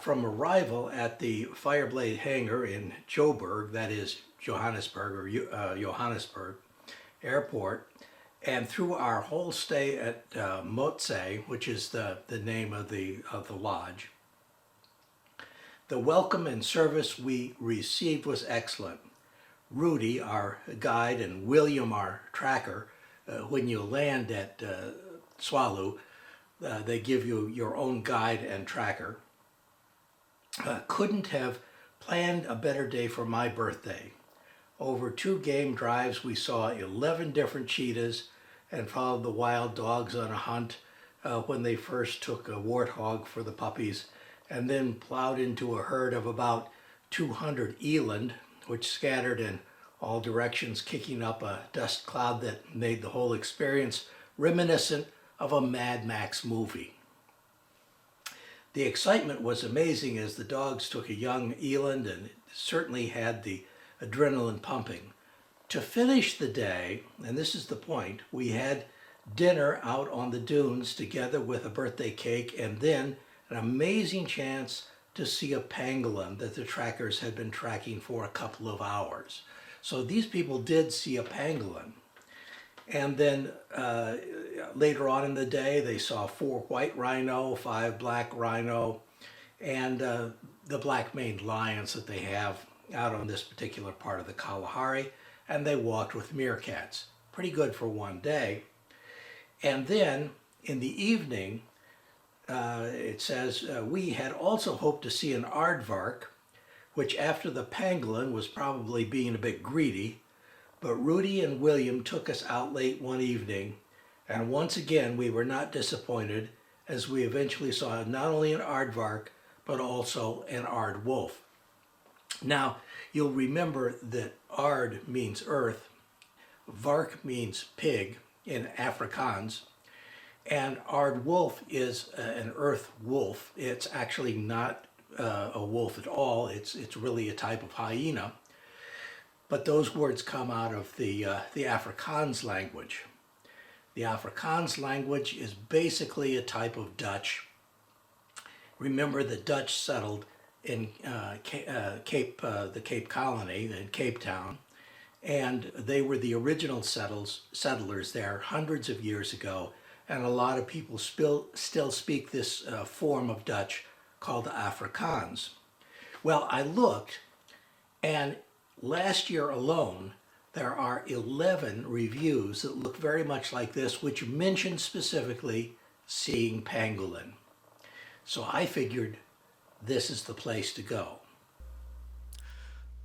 From arrival at the Fireblade hangar in Joburg, that is Johannesburg or Johannesburg Airport, and through our whole stay at Motse, which is the name of the lodge, the welcome and service we received was excellent. Rudy, our guide, and William, our tracker, when you land at Tswalu, they give you your own guide and tracker. Couldn't have planned a better day for my birthday. Over 2 game drives, we saw 11 different cheetahs and followed the wild dogs on a hunt when they first took a warthog for the puppies, and then plowed into a herd of about 200 eland, which scattered in all directions, kicking up a dust cloud that made the whole experience reminiscent of a Mad Max movie. The excitement was amazing as the dogs took a young eland and certainly had the adrenaline pumping. To finish the day, and this is the point, we had dinner out on the dunes together with a birthday cake, and then an amazing chance to see a pangolin that the trackers had been tracking for a couple of hours. So these people did see a pangolin. And then later on in the day, they saw 4 white rhino, 5 black rhino, and the black-maned lions that they have out on this particular part of the Kalahari, and they walked with meerkats. Pretty good for one day. And then in the evening, it says, we had also hoped to see an aardvark, which after the pangolin was probably being a bit greedy, but Rudy and William took us out late one evening, and once again we were not disappointed as we eventually saw not only an aardvark, but also an aardwolf. Now, you'll remember that Aard means earth, Vark means pig in Afrikaans, and Aardwolf is an earth wolf. It's actually not a wolf at all. It's really a type of hyena. But those words come out of the Afrikaans language. The Afrikaans language is basically a type of Dutch. Remember, the Dutch settled in the Cape Colony, in Cape Town, and they were the original settlers there hundreds of years ago, and a lot of people still speak this form of Dutch called Afrikaans. Well, I looked, and last year alone, there are 11 reviews that look very much like this, which mention specifically seeing pangolin. So I figured this is the place to go.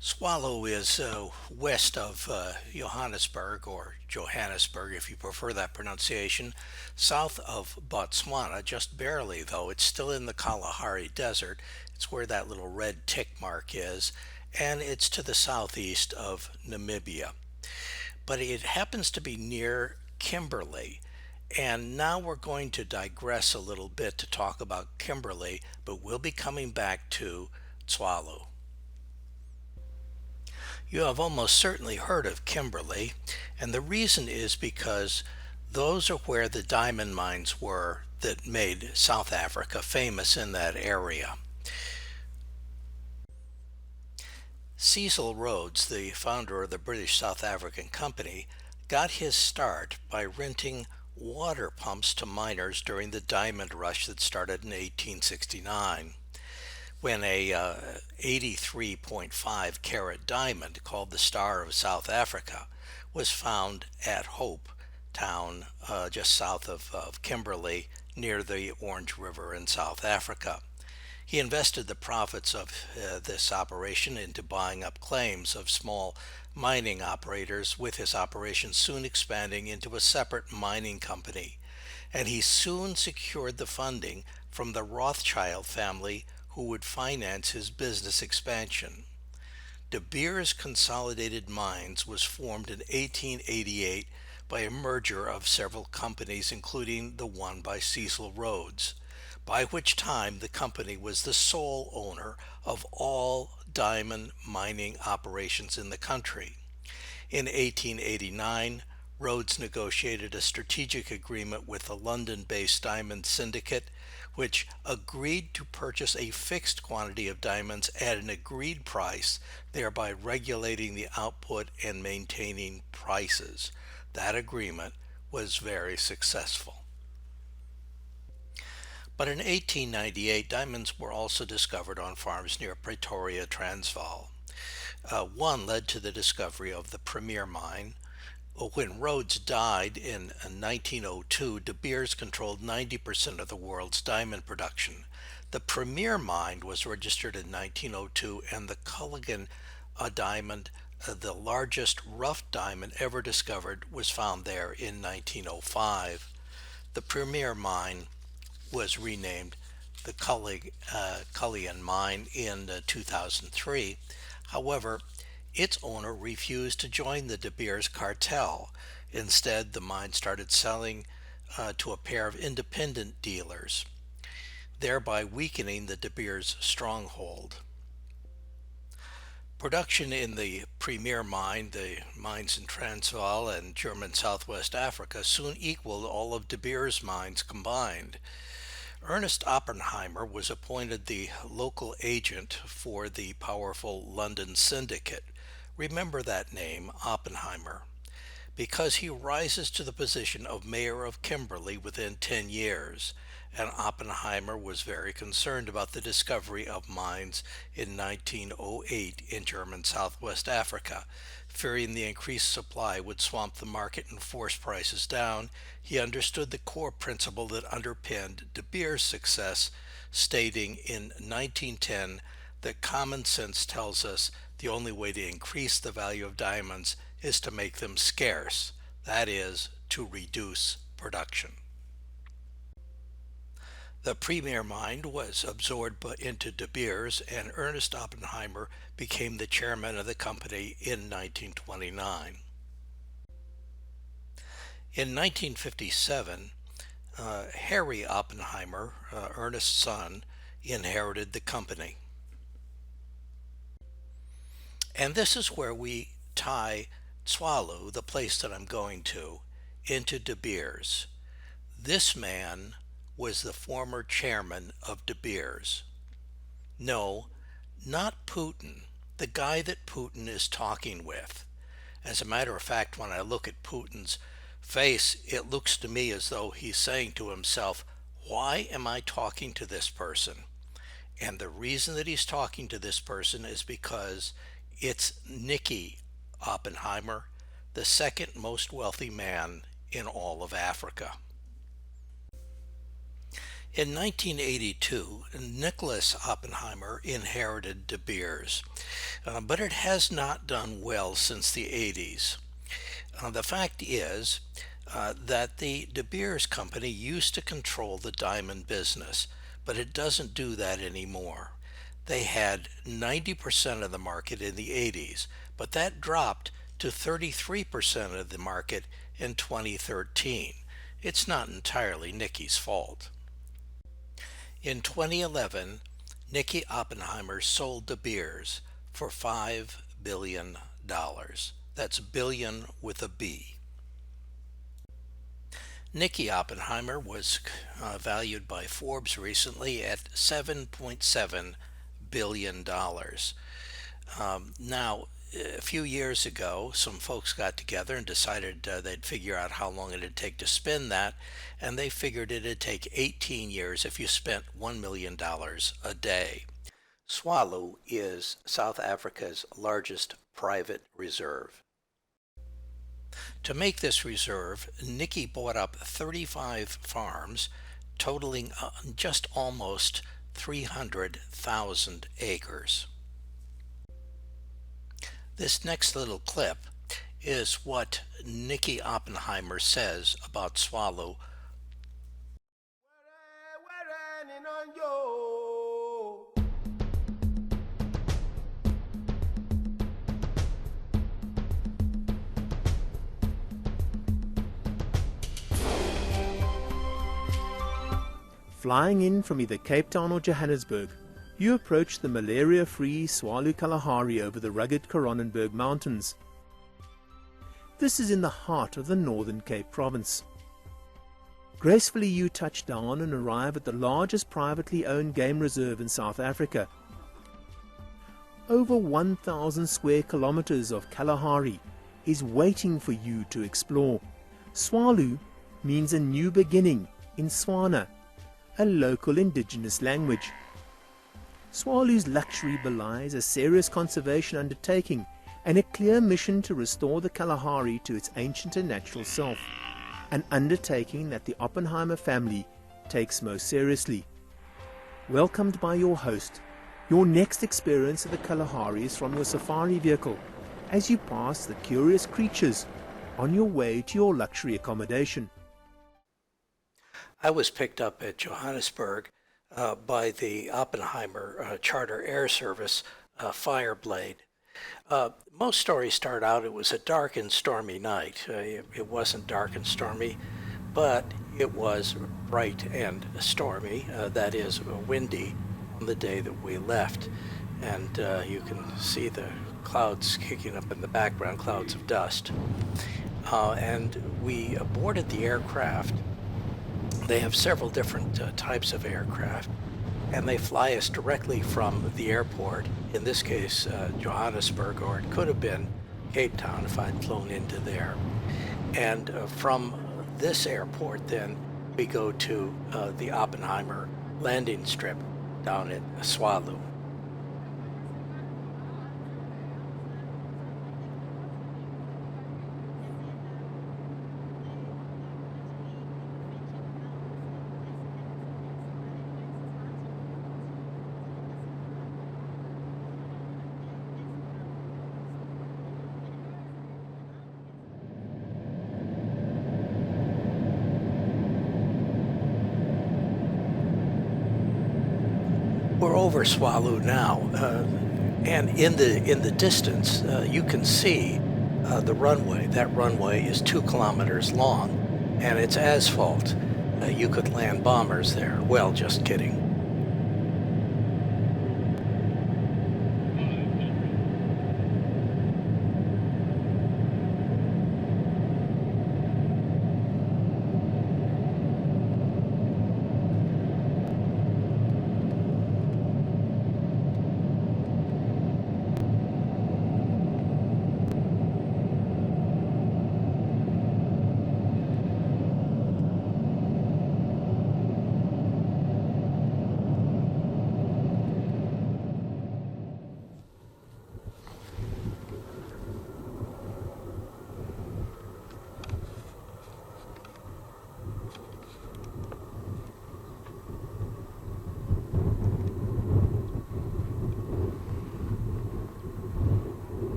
Tswalu is west of Johannesburg, or Johannesburg if you prefer that pronunciation, south of Botswana, just barely though. It's still in the Kalahari Desert. It's where that little red tick mark is, and it's to the southeast of Namibia. But it happens to be near Kimberley. And now we're going to digress a little bit to talk about Kimberley, but we'll be coming back to Tswalu. You have almost certainly heard of Kimberley, and the reason is because those are where the diamond mines were that made South Africa famous in that area. Cecil Rhodes, the founder of the British South African Company, got his start by renting water pumps to miners during the diamond rush that started in 1869, when a 83.5 carat diamond called the Star of South Africa was found at Hope Town, just south of Kimberley, near the Orange River in South Africa. He invested the profits of this operation into buying up claims of small mining operators, with his operation soon expanding into a separate mining company. And he soon secured the funding from the Rothschild family, who would finance his business expansion. De Beers Consolidated Mines was formed in 1888 by a merger of several companies, including the one by Cecil Rhodes, by which time the company was the sole owner of all diamond mining operations in the country. In 1889, Rhodes negotiated a strategic agreement with the London-based Diamond Syndicate, which agreed to purchase a fixed quantity of diamonds at an agreed price, thereby regulating the output and maintaining prices. That agreement was very successful. But in 1898, diamonds were also discovered on farms near Pretoria, Transvaal. One led to the discovery of the Premier Mine. When Rhodes died in 1902, De Beers controlled 90% of the world's diamond production. The Premier Mine was registered in 1902, and the Culligan diamond, the largest rough diamond ever discovered, was found there in 1905. The Premier Mine was renamed the Culligan Mine in 2003. However, its owner refused to join the De Beers cartel. Instead, the mine started selling to a pair of independent dealers, thereby weakening the De Beers stronghold. Production in the Premier Mine, the mines in Transvaal and German Southwest Africa, soon equaled all of De Beers' mines combined. Ernest Oppenheimer was appointed the local agent for the powerful London Syndicate. Remember that name, Oppenheimer, because he rises to the position of mayor of Kimberley within 10 years. And Oppenheimer was very concerned about the discovery of mines in 1908 in German Southwest Africa. Fearing the increased supply would swamp the market and force prices down, he understood the core principle that underpinned De Beers' success, stating in 1910 that common sense tells us the only way to increase the value of diamonds is to make them scarce, that is, to reduce production. The Premier Mine was absorbed into De Beers, and Ernest Oppenheimer became the chairman of the company in 1929. In 1957, Harry Oppenheimer, Ernest's son, inherited the company. And this is where we tie Tswalu, the place that I'm going to, into De Beers. This man was the former chairman of De Beers. No, not Putin, the guy that Putin is talking with. As a matter of fact, when I look at Putin's face, it looks to me as though he's saying to himself, why am I talking to this person? And the reason that he's talking to this person is because it's Nicky Oppenheimer, the second most wealthy man in all of Africa. In 1982, Nicholas Oppenheimer inherited De Beers, but it has not done well since the 80s. The fact is that the De Beers company used to control the diamond business, but it doesn't do that anymore. They had 90% of the market in the 80s, but that dropped to 33% of the market in 2013. It's not entirely Nicky's fault. In 2011, Nicky Oppenheimer sold De Beers for $5 billion. That's billion with a B. Nicky Oppenheimer was valued by Forbes recently at $7.7 billion. Now, a few years ago, some folks got together and decided they'd figure out how long it'd take to spin that, and they figured it'd take 18 years if you spent $1 million a day. Tswalu is South Africa's largest private reserve. To make this reserve, Nikki bought up 35 farms, totaling just almost 300,000 acres. This next little clip is what Nikki Oppenheimer says about Tswalu. Flying in from either Cape Town or Johannesburg, you approach the malaria-free Tswalu Kalahari over the rugged Koronenberg Mountains. This is in the heart of the Northern Cape Province. Gracefully you touch down and arrive at the largest privately owned game reserve in South Africa. Over 1,000 square kilometers of Kalahari is waiting for you to explore. Tswalu means a new beginning in Tswana, a local indigenous language. Tswalu's luxury belies a serious conservation undertaking and a clear mission to restore the Kalahari to its ancient and natural self, an undertaking that the Oppenheimer family takes most seriously. Welcomed by your host, your next experience of the Kalahari is from your safari vehicle as you pass the curious creatures on your way to your luxury accommodation. I was picked up at Johannesburg by the Oppenheimer Charter Air Service Fireblade. Most stories start out it was a dark and stormy night. It wasn't dark and stormy, but it was bright and stormy, that is, windy, on the day that we left. And you can see the clouds kicking up in the background, clouds of dust. And we boarded the aircraft. They have several different types of aircraft, and they fly us directly from the airport, in this case Johannesburg, or it could have been Cape Town if I'd flown into there. And from this airport then we go to the Oppenheimer landing strip down at Tswalu. We're over Tswalu now, and in the distance you can see the runway. That runway is 2 kilometers long, and it's asphalt. You could land bombers there. Well, just kidding.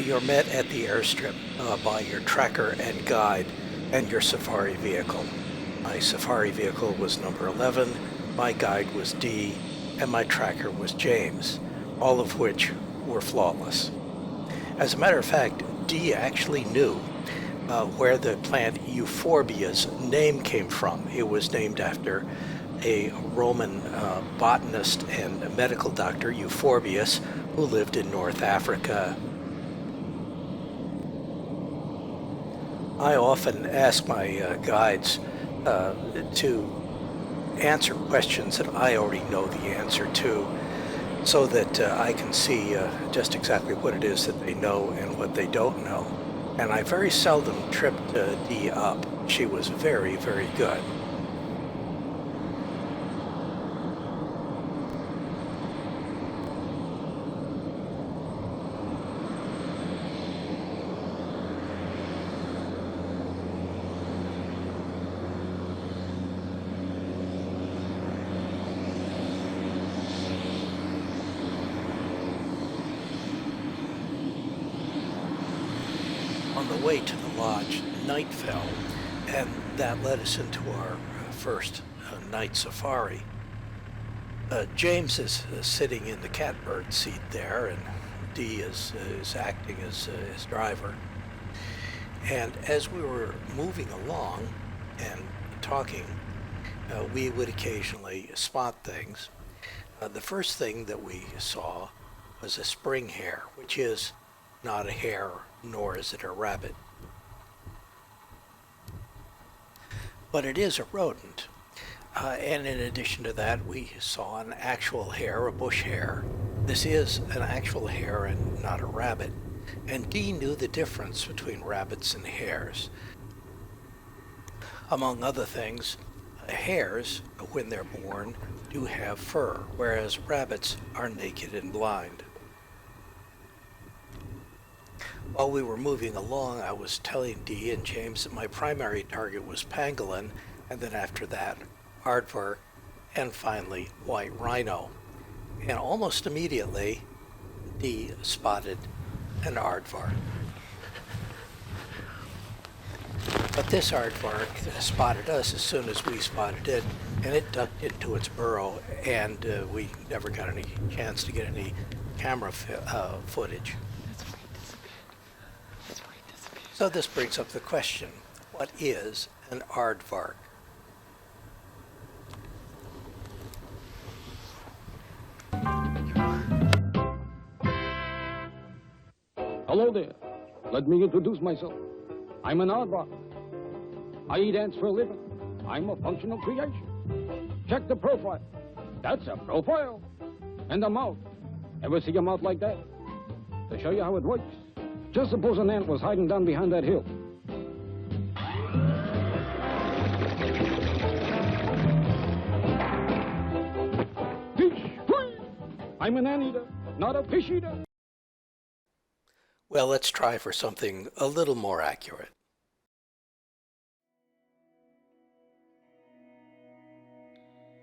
You're met at the airstrip by your tracker and guide and your safari vehicle. My safari vehicle was number 11, my guide was D, and my tracker was James, all of which were flawless. As a matter of fact, D actually knew where the plant euphorbia's name came from. It was named after a Roman botanist and medical doctor, Euphorbius, who lived in North Africa. I often ask my guides to answer questions that I already know the answer to, so that I can see just exactly what it is that they know and what they don't know. And I very seldom tripped Dee up. She was very, very good. On the way to the lodge, night fell, and that led us into our first night safari. James is sitting in the catbird seat there, and Dee is acting as driver. And as we were moving along and talking, we would occasionally spot things. The first thing that we saw was a spring hare, which is not a hare, nor is it a rabbit. But it is a rodent. And in addition to that, we saw an actual hare, a bush hare. This is an actual hare and not a rabbit. And Dee knew the difference between rabbits and hares. Among other things, hares, when they're born, do have fur, whereas rabbits are naked and blind. While we were moving along, I was telling Dee and James that my primary target was pangolin, and then after that, aardvark, and finally, white rhino. And almost immediately, Dee spotted an aardvark. But this aardvark spotted us as soon as we spotted it, and it ducked into its burrow, and we never got any chance to get any camera footage. So this brings up the question, what is an aardvark? Hello there. Let me introduce myself. I'm an aardvark. I eat ants for a living. I'm a functional creation. Check the profile. That's a profile. And the mouth. Ever see a mouth like that? To show you how it works, just suppose an ant was hiding down behind that hill. Fish! I'm an anteater, not a fish eater. Well, let's try for something a little more accurate.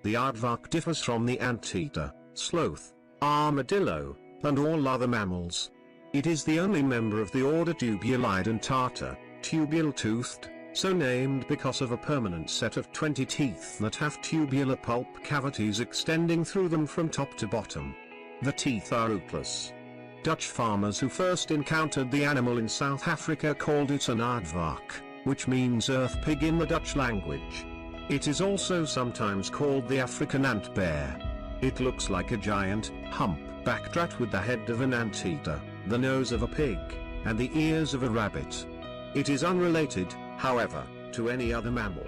The aardvark differs from the anteater, sloth, armadillo, and all other mammals. It is the only member of the order Tubulidentata, tubule-toothed, so named because of a permanent set of 20 teeth that have tubular pulp cavities extending through them from top to bottom. The teeth are rootless. Dutch farmers who first encountered the animal in South Africa called it an aardvark, which means earth pig in the Dutch language. It is also sometimes called the African ant bear. It looks like a giant, hump-backed rat with the head of an anteater, the nose of a pig, and the ears of a rabbit. It is unrelated, however, to any other mammal.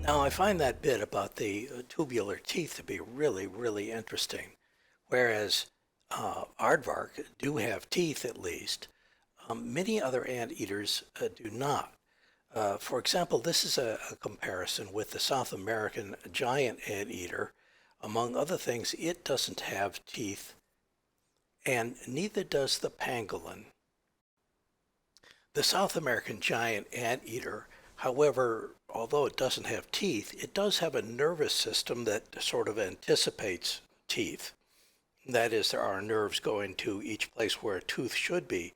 Now, I find that bit about the tubular teeth to be really, really interesting. Whereas aardvark do have teeth, at least. Many other anteaters do not. For example, this is a comparison with the South American giant anteater. Among other things, it doesn't have teeth, and neither does the pangolin. The South American giant anteater, however, although it doesn't have teeth, it does have a nervous system that sort of anticipates teeth. That is, there are nerves going to each place where a tooth should be.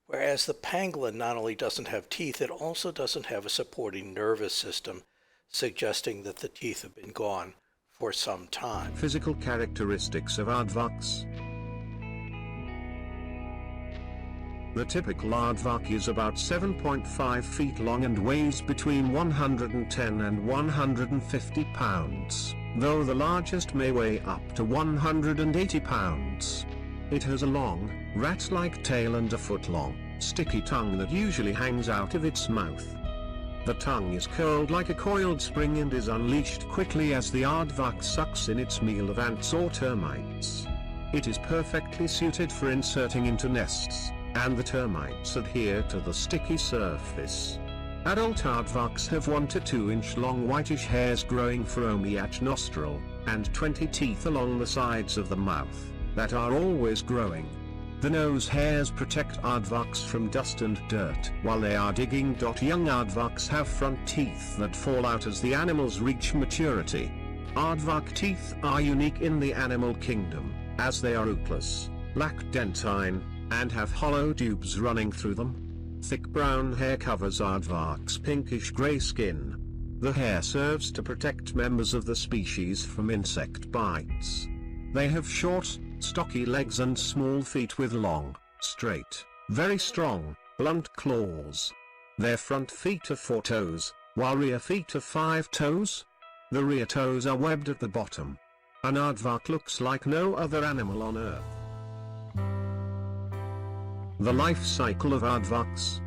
Whereas the pangolin not only doesn't have teeth, it also doesn't have a supporting nervous system, suggesting that the teeth have been gone for some time. Physical characteristics of aardvarks. The typical aardvark is about 7.5 feet long and weighs between 110 and 150 pounds, though the largest may weigh up to 180 pounds. It has a long, rat-like tail and a foot-long, sticky tongue that usually hangs out of its mouth. The tongue is curled like a coiled spring and is unleashed quickly as the aardvark sucks in its meal of ants or termites. It is perfectly suited for inserting into nests, and the termites adhere to the sticky surface. Adult aardvarks have 1 to 2 inch long whitish hairs growing from each nostril, and 20 teeth along the sides of the mouth, that are always growing. The nose hairs protect aardvarks from dust and dirt while they are digging. Young aardvarks have front teeth that fall out as the animals reach maturity. Aardvark teeth are unique in the animal kingdom, as they are rootless, lack dentine, and have hollow tubes running through them. Thick brown hair covers aardvark's pinkish-gray skin. The hair serves to protect members of the species from insect bites. They have short, stocky legs and small feet with long, straight, very strong, blunt claws. Their front feet have 4 toes, while rear feet have 5 toes. The rear toes are webbed at the bottom. An aardvark looks like no other animal on Earth. The life cycle of aardvarks.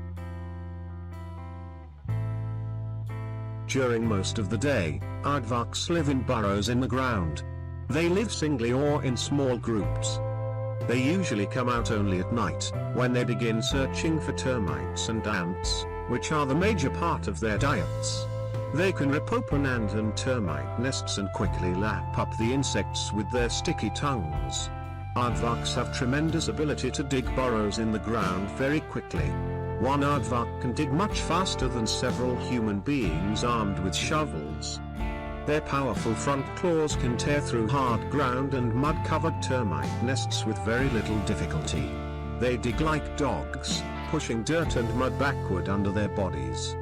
During most of the day, aardvarks live in burrows in the ground. They live singly or in small groups. They usually come out only at night, when they begin searching for termites and ants, which are the major part of their diets. They can rip open ant and termite nests and quickly lap up the insects with their sticky tongues. Aardvarks have tremendous ability to dig burrows in the ground very quickly. One aardvark can dig much faster than several human beings armed with shovels. Their powerful front claws can tear through hard ground and mud-covered termite nests with very little difficulty. They dig like dogs, pushing dirt and mud backward under their bodies.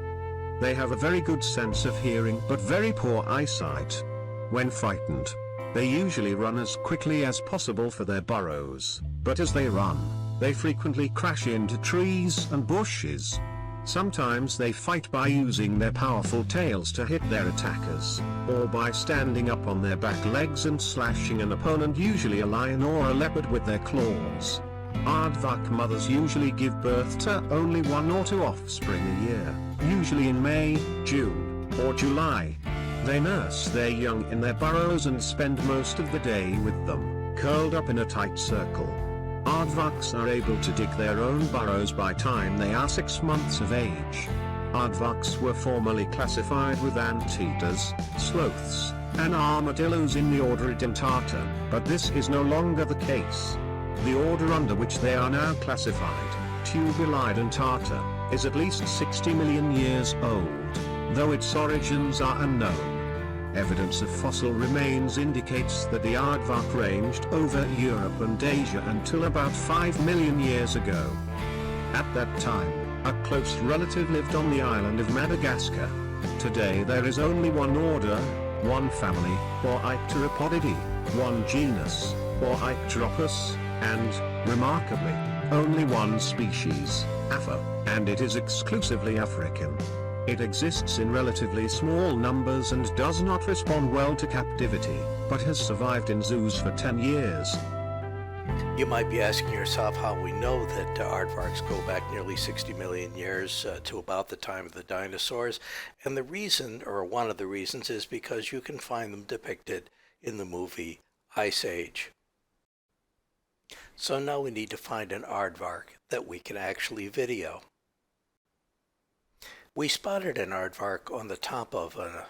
They have a very good sense of hearing but very poor eyesight. When frightened, they usually run as quickly as possible for their burrows, but as they run, they frequently crash into trees and bushes. Sometimes they fight by using their powerful tails to hit their attackers, or by standing up on their back legs and slashing an opponent, usually a lion or a leopard, with their claws. Aardvark mothers usually give birth to only 1 or 2 offspring a year, usually in May, June, or July. They nurse their young in their burrows and spend most of the day with them, curled up in a tight circle. Aardvarks are able to dig their own burrows by time they are 6 months of age. Aardvarks were formerly classified with anteaters, sloths, and armadillos in the order Edentata, but this is no longer the case. The order under which they are now classified, Tubulidentata, is at least 60 million years old, though its origins are unknown. Evidence of fossil remains indicates that the aardvark ranged over Europe and Asia until about 5 million years ago. At that time, a close relative lived on the island of Madagascar. Today there is only 1 order, 1 family, or Icteropodidae, 1 genus, or Icteropus, and, remarkably, only 1 species, Apha, and it is exclusively African. It exists in relatively small numbers and does not respond well to captivity, but has survived in zoos for 10 years. You might be asking yourself how we know that aardvarks go back nearly 60 million years to about the time of the dinosaurs, and the reason, or one of the reasons, is because you can find them depicted in the movie Ice Age. So now we need to find an aardvark that we can actually video. We spotted an aardvark on the top of a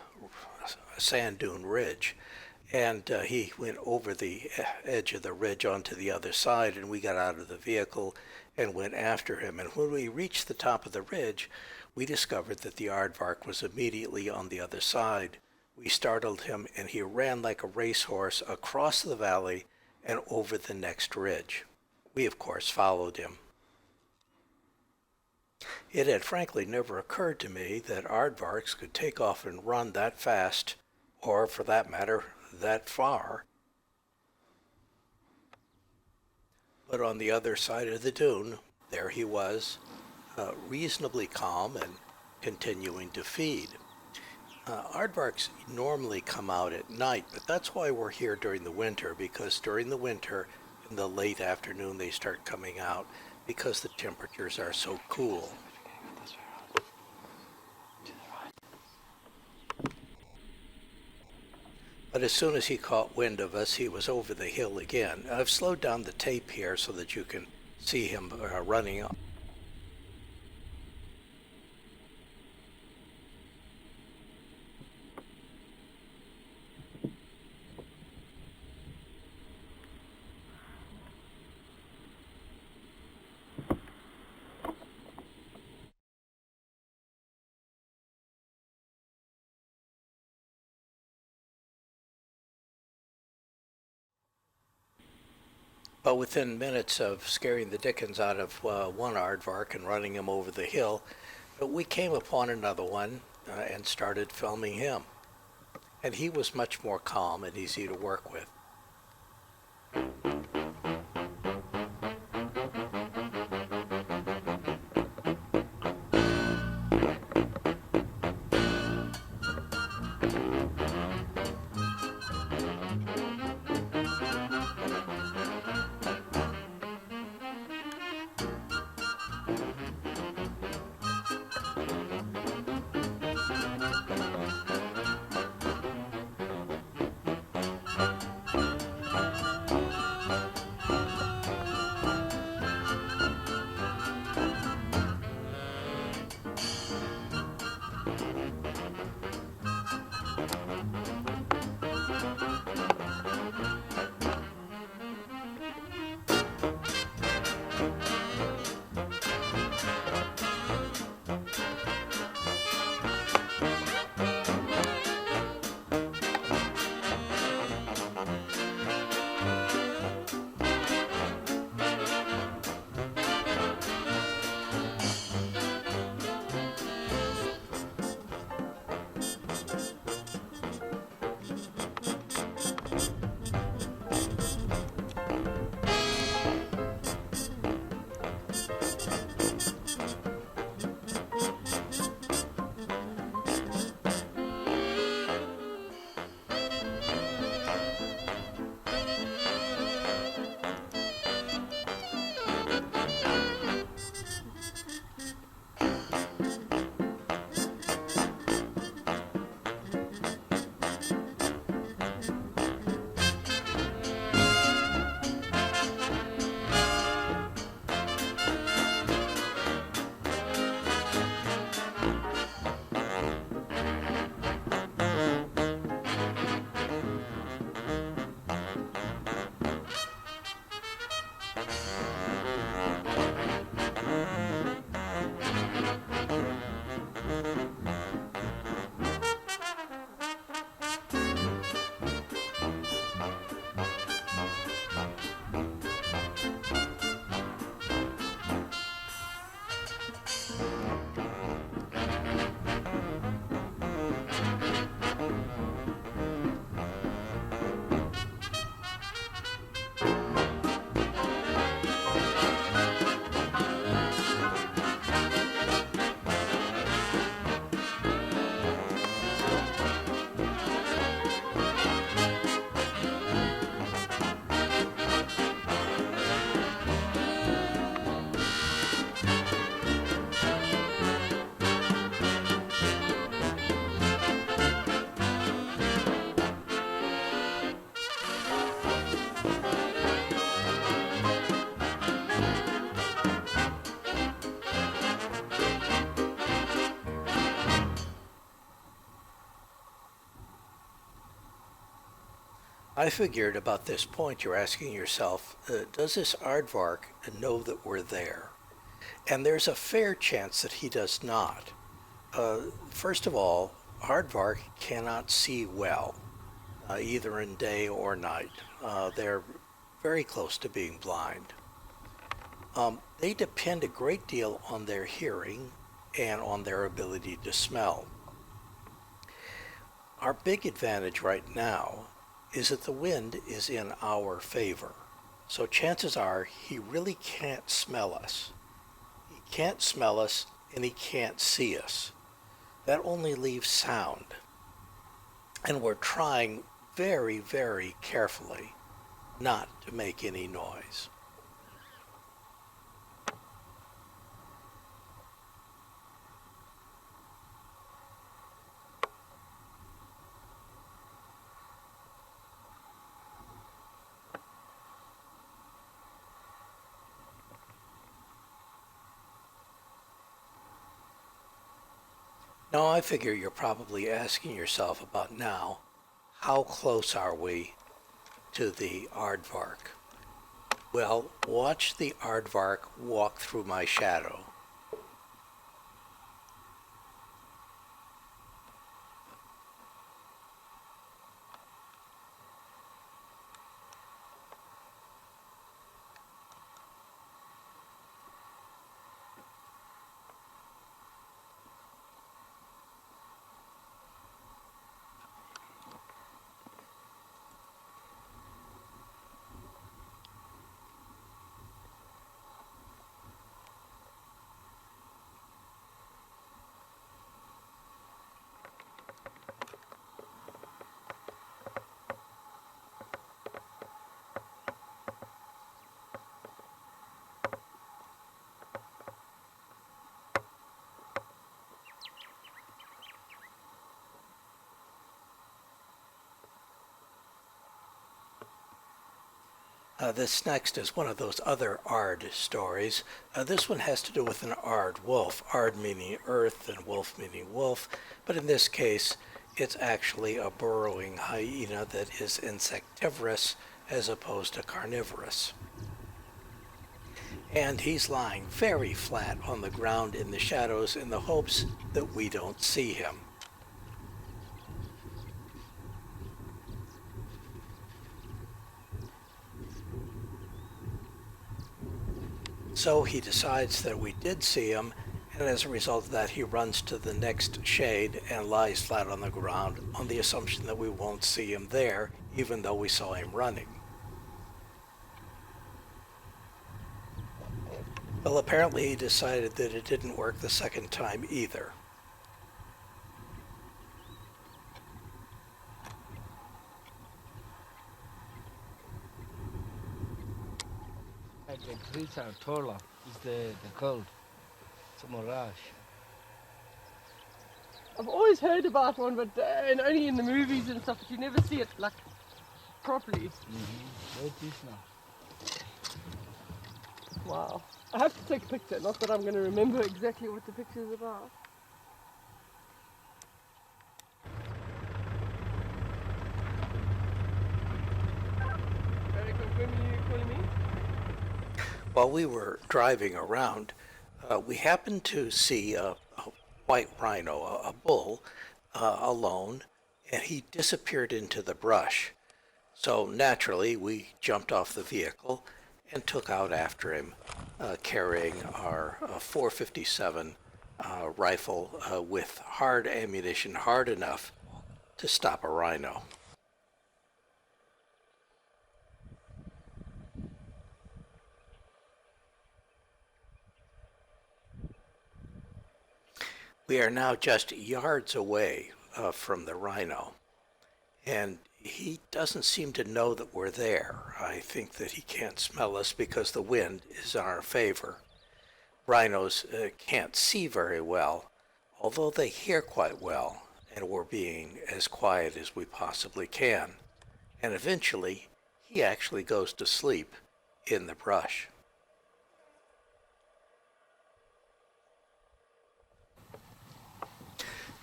sand dune ridge, and he went over the edge of the ridge onto the other side, and we got out of the vehicle and went after him. And when we reached the top of the ridge, we discovered that the aardvark was immediately on the other side. We startled him, and he ran like a racehorse across the valley and over the next ridge. We, of course, followed him. It had frankly never occurred to me that aardvarks could take off and run that fast, or for that matter, that far. But on the other side of the dune, there he was, reasonably calm and continuing to feed. Aardvarks normally come out at night, but that's why we're here during the winter, because during the winter, in the late afternoon, they start coming out because the temperatures are so cool. But as soon as he caught wind of us, he was over the hill again. I've slowed down the tape here so that you can see him running up. But within minutes of scaring the dickens out of one aardvark and running him over the hill, we came upon another one and started filming him. And he was much more calm and easy to work with. I figured about this point you're asking yourself, does this aardvark know that we're there? And there's a fair chance that he does not. First of all, aardvark cannot see well, either in day or night. They're very close to being blind. They depend a great deal on their hearing and on their ability to smell. Our big advantage right now is that the wind is in our favor. So chances are he really can't smell us. He can't smell us and he can't see us. That only leaves sound. And we're trying very, very carefully not to make any noise. Now I figure you're probably asking yourself about now, how close are we to the aardvark? Well, watch the aardvark walk through my shadow. This next is one of those other Aard stories. This one has to do with an Aardwolf, Aard meaning earth and wolf meaning wolf, but in this case it's actually a burrowing hyena that is insectivorous as opposed to carnivorous. And he's lying very flat on the ground in the shadows in the hopes that we don't see him. So he decides that we did see him, and as a result of that he runs to the next shade and lies flat on the ground on the assumption that we won't see him there, even though we saw him running. Well, apparently he decided that it didn't work the second time either. The trees are taller. It's the cold. It's a mirage. I've always heard about one, but and only in the movies and stuff, but you never see it like properly. There it is now. Wow. I have to take a picture, not that I'm going to remember exactly what the picture is about. While we were driving around, we happened to see a white rhino, a bull, alone, and he disappeared into the brush. So naturally, we jumped off the vehicle and took out after him, carrying our .457 rifle with hard ammunition, hard enough to stop a rhino. We are now just yards away from the rhino, and he doesn't seem to know that we're there. I think that he can't smell us because the wind is in our favor. Rhinos can't see very well, although they hear quite well, and we're being as quiet as we possibly can. And eventually, he actually goes to sleep in the brush.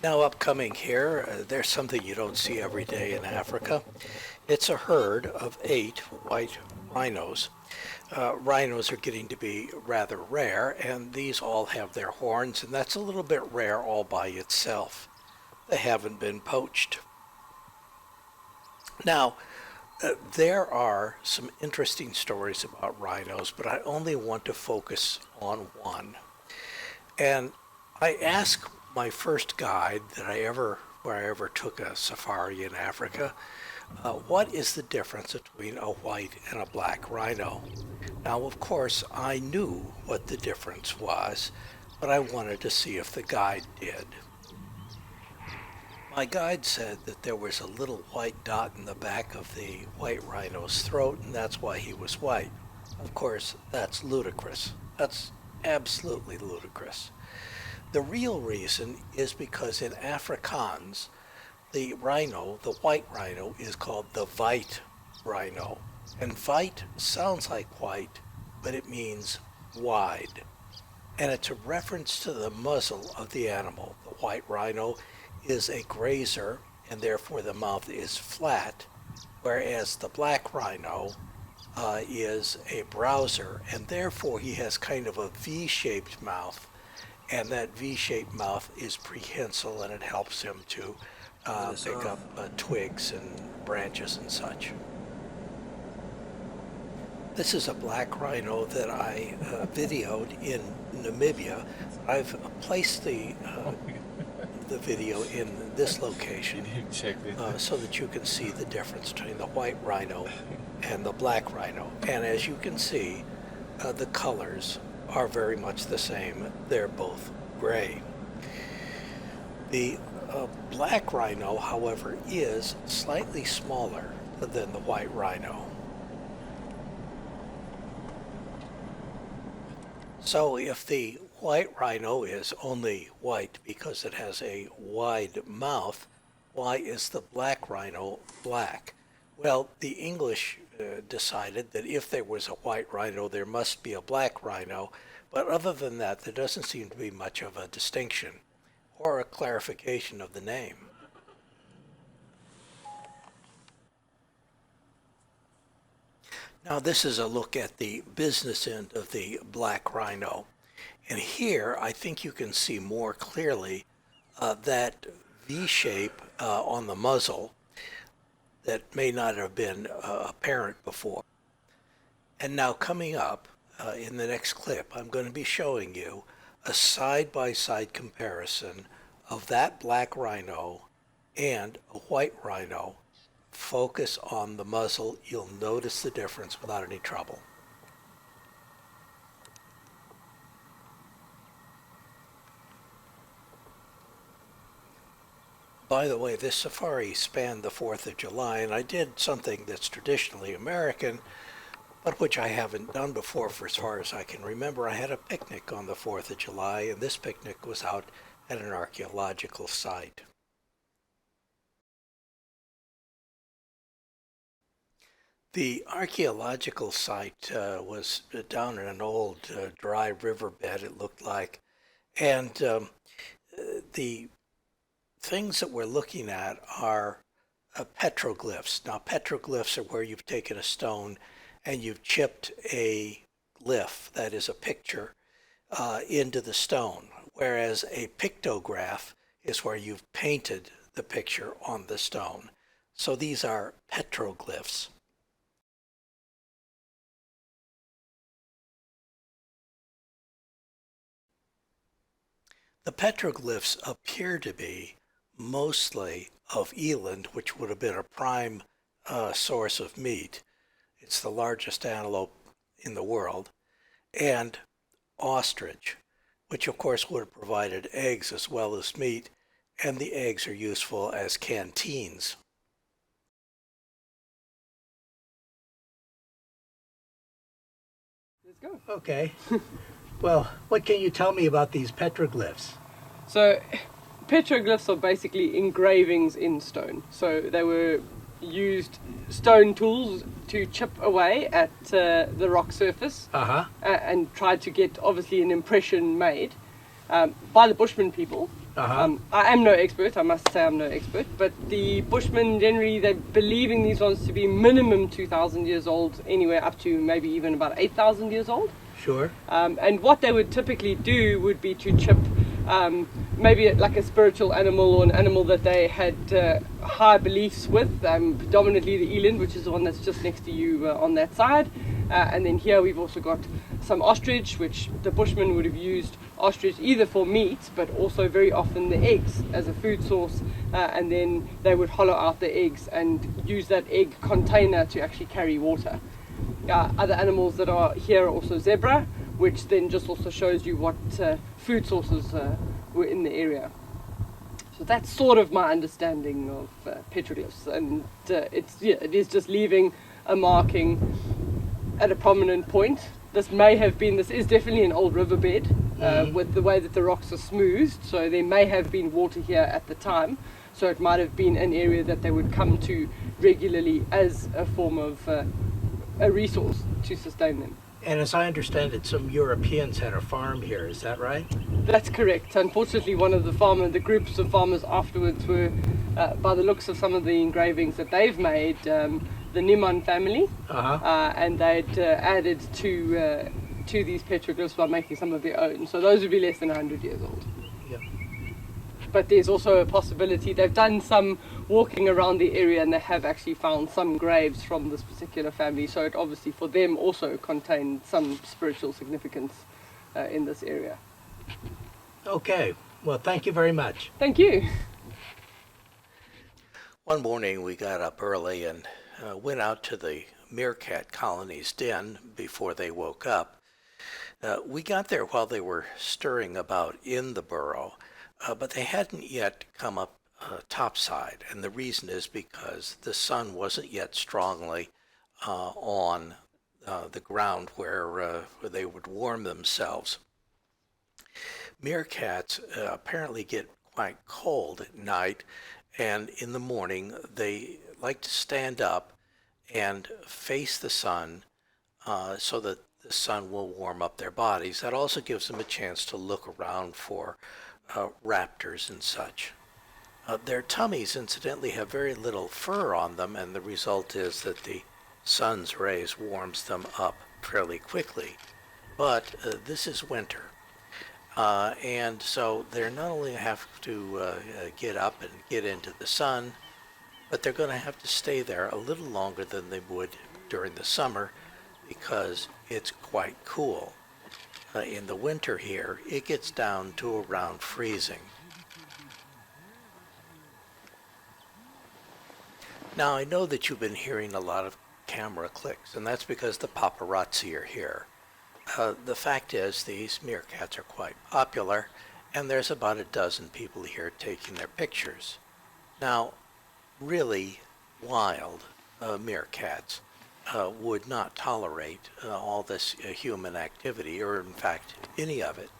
Now upcoming here, there's something you don't see every day in Africa. It's a herd of 8 white rhinos. Rhinos are getting to be rather rare, and these all have their horns, and that's a little bit rare all by itself. They haven't been poached. Now, There are some interesting stories about rhinos, but I only want to focus on one. And I asked my first guide where I ever took a safari in Africa, what is the difference between a white and a black rhino? Now, of course, I knew what the difference was, but I wanted to see if the guide did. My guide said that there was a little white dot in the back of the white rhino's throat, and that's why he was white. Of course, that's ludicrous. That's absolutely ludicrous. The real reason is because in Afrikaans, the rhino, the white rhino, is called the white rhino. And white sounds like white, but it means wide. And it's a reference to the muzzle of the animal. The white rhino is a grazer, and therefore the mouth is flat, whereas the black rhino is a browser, and therefore he has kind of a V-shaped mouth, and that V-shaped mouth is prehensile, and it helps him to pick up twigs and branches and such. This is a black rhino that I videoed in Namibia. I've placed the video in this location so that you can see the difference between the white rhino and the black rhino. And as you can see, the colors are very much the same. They're both gray. The black rhino, however, is slightly smaller than the white rhino. So if the white rhino is only white because it has a wide mouth, why is the black rhino black? Well, the English decided that if there was a white rhino, there must be a black rhino, but other than that, there doesn't seem to be much of a distinction or a clarification of the name. Now this is a look at the business end of the black rhino. And here I think you can see more clearly that V shape on the muzzle that may not have been apparent before. And now coming up in the next clip, I'm going to be showing you a side-by-side comparison of that black rhino and a white rhino. Focus on the muzzle. You'll notice the difference without any trouble. By the way, this safari spanned the 4th of July, and I did something that's traditionally American, but which I haven't done before for as far as I can remember. I had a picnic on the 4th of July, and this picnic was out at an archaeological site. The archaeological site was down in an old dry riverbed, it looked like, and the things that we're looking at are petroglyphs. Now, petroglyphs are where you've taken a stone and you've chipped a glyph, that is a picture, into the stone, whereas a pictograph is where you've painted the picture on the stone. So these are petroglyphs. The petroglyphs appear to be mostly of eland, which would have been a prime source of meat. It's the largest antelope in the world, and ostrich, which of course would have provided eggs as well as meat, and the eggs are useful as canteens. Let's go. Okay. Well, what can you tell me about these petroglyphs? So, petroglyphs are basically engravings in stone. So they were used stone tools to chip away at the rock surface and tried to get obviously an impression made by the Bushman people. I am no expert, I must say I'm no expert, but the Bushmen generally, they're believing these ones to be minimum 2,000 years old, anywhere up to maybe even about 8,000 years old. Sure. And what they would typically do would be to chip maybe like a spiritual animal or an animal that they had high beliefs with, predominantly the eland, which is the one that's just next to you on that side. And then here we've also got some ostrich, which the Bushmen would have used ostrich either for meat, but also very often the eggs as a food source. And then they would hollow out the eggs and use that egg container to actually carry water. Other animals that are here are also zebra, which then just also shows you what food sources were in the area. So that's sort of my understanding of petroglyphs, and it is just leaving a marking at a prominent point. This is definitely an old riverbed with the way that the rocks are smoothed, so there may have been water here at the time, so it might have been an area that they would come to regularly as a form of a resource to sustain them. And as I understand it, some Europeans had a farm here, is that right? That's correct. Unfortunately, one of the groups of farmers afterwards were, by the looks of some of the engravings that they've made, the Diekmann family, and they'd added to these petroglyphs by making some of their own. So those would be less than 100 years old. Yeah. But there's also a possibility, they've done some walking around the area and they have actually found some graves from this particular family, so it obviously for them also contained some spiritual significance in this area. Okay, well, thank you very much. Thank you. One morning we got up early and went out to the meerkat colony's den before they woke up. We got there while they were stirring about in the burrow, but they hadn't yet come up topside, and the reason is because the sun wasn't yet strongly on the ground where they would warm themselves. Meerkats apparently get quite cold at night, and in the morning they like to stand up and face the sun so that the sun will warm up their bodies. That also gives them a chance to look around for raptors and such. Their tummies, incidentally, have very little fur on them, and the result is that the sun's rays warms them up fairly quickly. But this is winter, and so they're not only have to get up and get into the sun, but they're going to have to stay there a little longer than they would during the summer because it's quite cool. In the winter here, it gets down to around freezing. Now, I know that you've been hearing a lot of camera clicks, and that's because the paparazzi are here. The fact is, these meerkats are quite popular, and there's about a dozen people here taking their pictures. Now, really wild meerkats would not tolerate all this human activity, or in fact, any of it.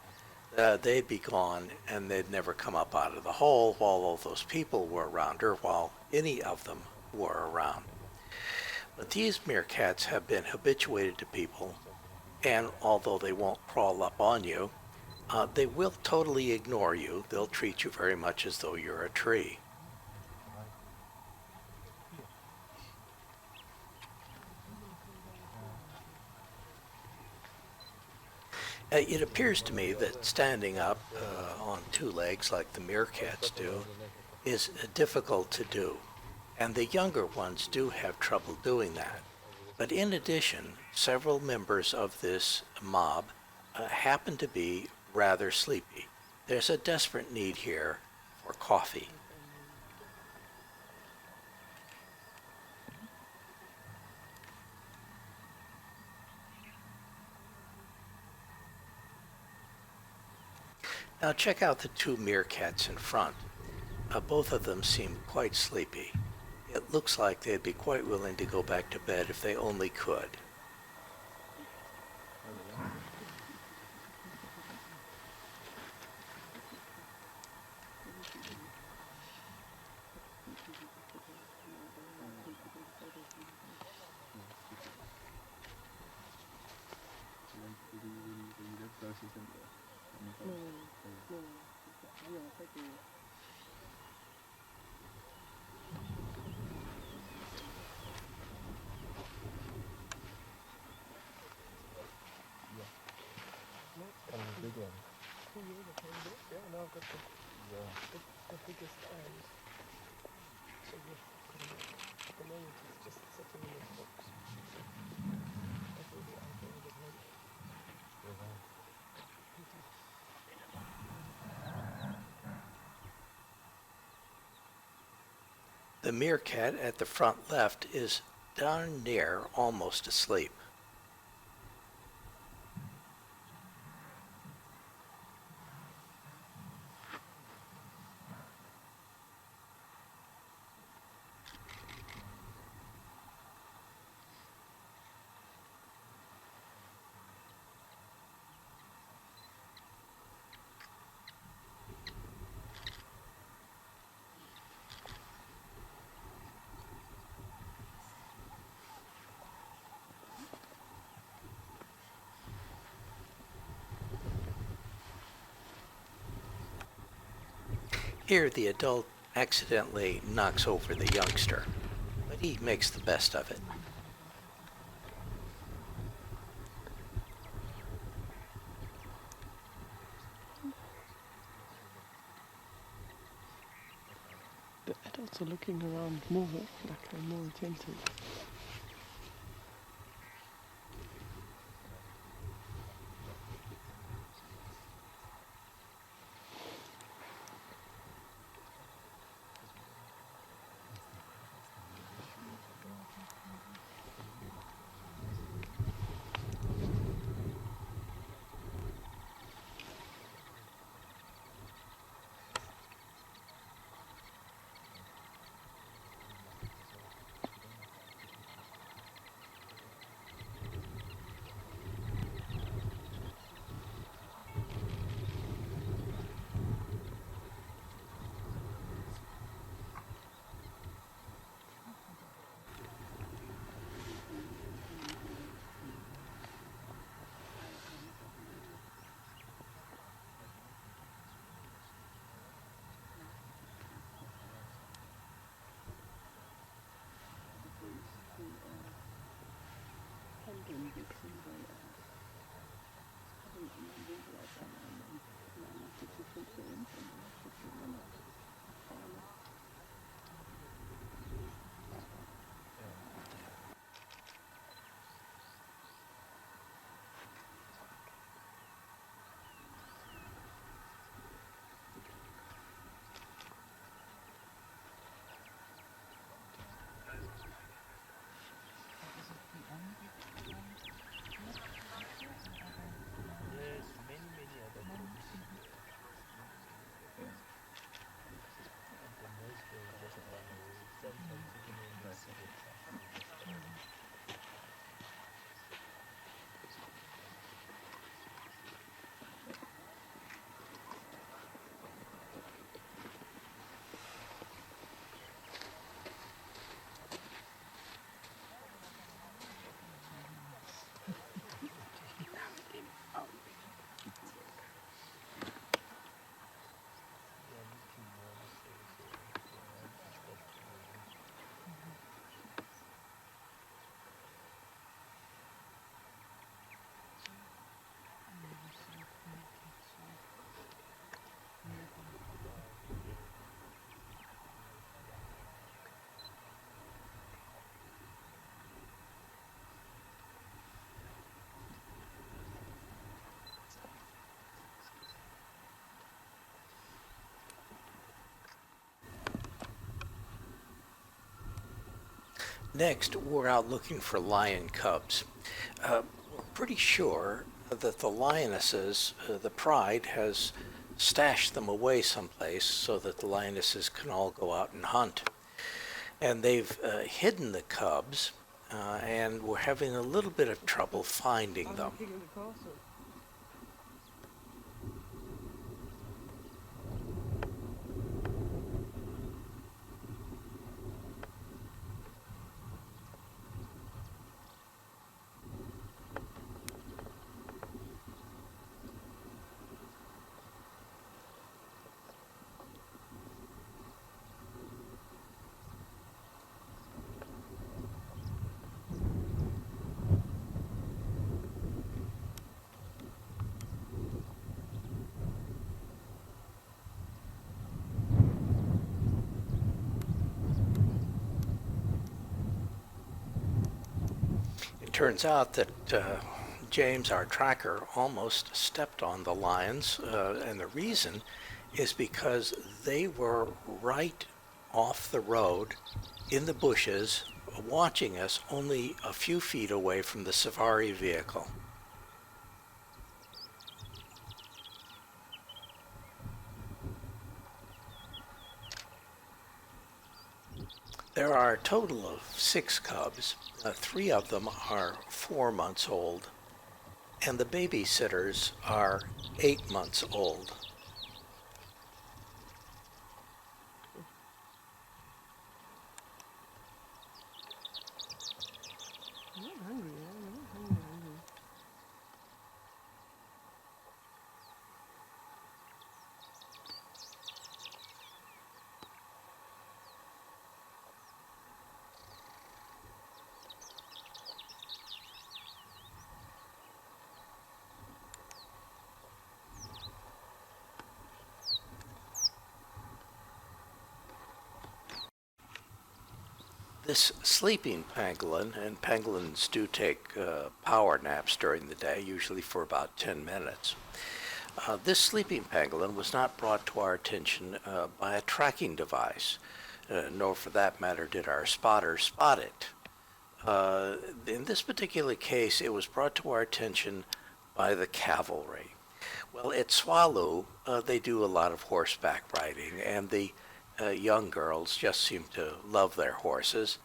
They'd be gone, and they'd never come up out of the hole while all those people were around, or while any of them were around. But these meerkats have been habituated to people, and although they won't crawl up on you, they will totally ignore you. They'll treat you very much as though you're a tree. It appears to me that standing up on two legs like the meerkats do is difficult to do, and the younger ones do have trouble doing that. But in addition, several members of this mob happen to be rather sleepy. There's a desperate need here for coffee. Now check out the two meerkats in front. Both of them seem quite sleepy. It looks like they'd be quite willing to go back to bed if they only could. The biggest eyes. So at the moment it's just sitting in this box. That will be out over the night. The meerkat at the front left is darn near almost asleep. Here, the adult accidentally knocks over the youngster, but he makes the best of it. The adults are looking around more, like they're more attentive. Next, we're out looking for lion cubs. We're pretty sure that the lionesses, the pride, has stashed them away someplace so that the lionesses can all go out and hunt. And they've hidden the cubs, and we're having a little bit of trouble finding them. turns out that James, our tracker, almost stepped on the lions, and the reason is because they were right off the road in the bushes watching us only a few feet away from the safari vehicle. There are a total of 6 cubs. 3 of them are 4 months old, and the babysitters are 8 months old. This sleeping pangolin, and pangolins do take power naps during the day, usually for about 10 minutes. This sleeping pangolin was not brought to our attention by a tracking device, nor for that matter did our spotter spot it. In this particular case, it was brought to our attention by the cavalry. Well, at Tswalu, they do a lot of horseback riding, and the young girls just seem to love their horses,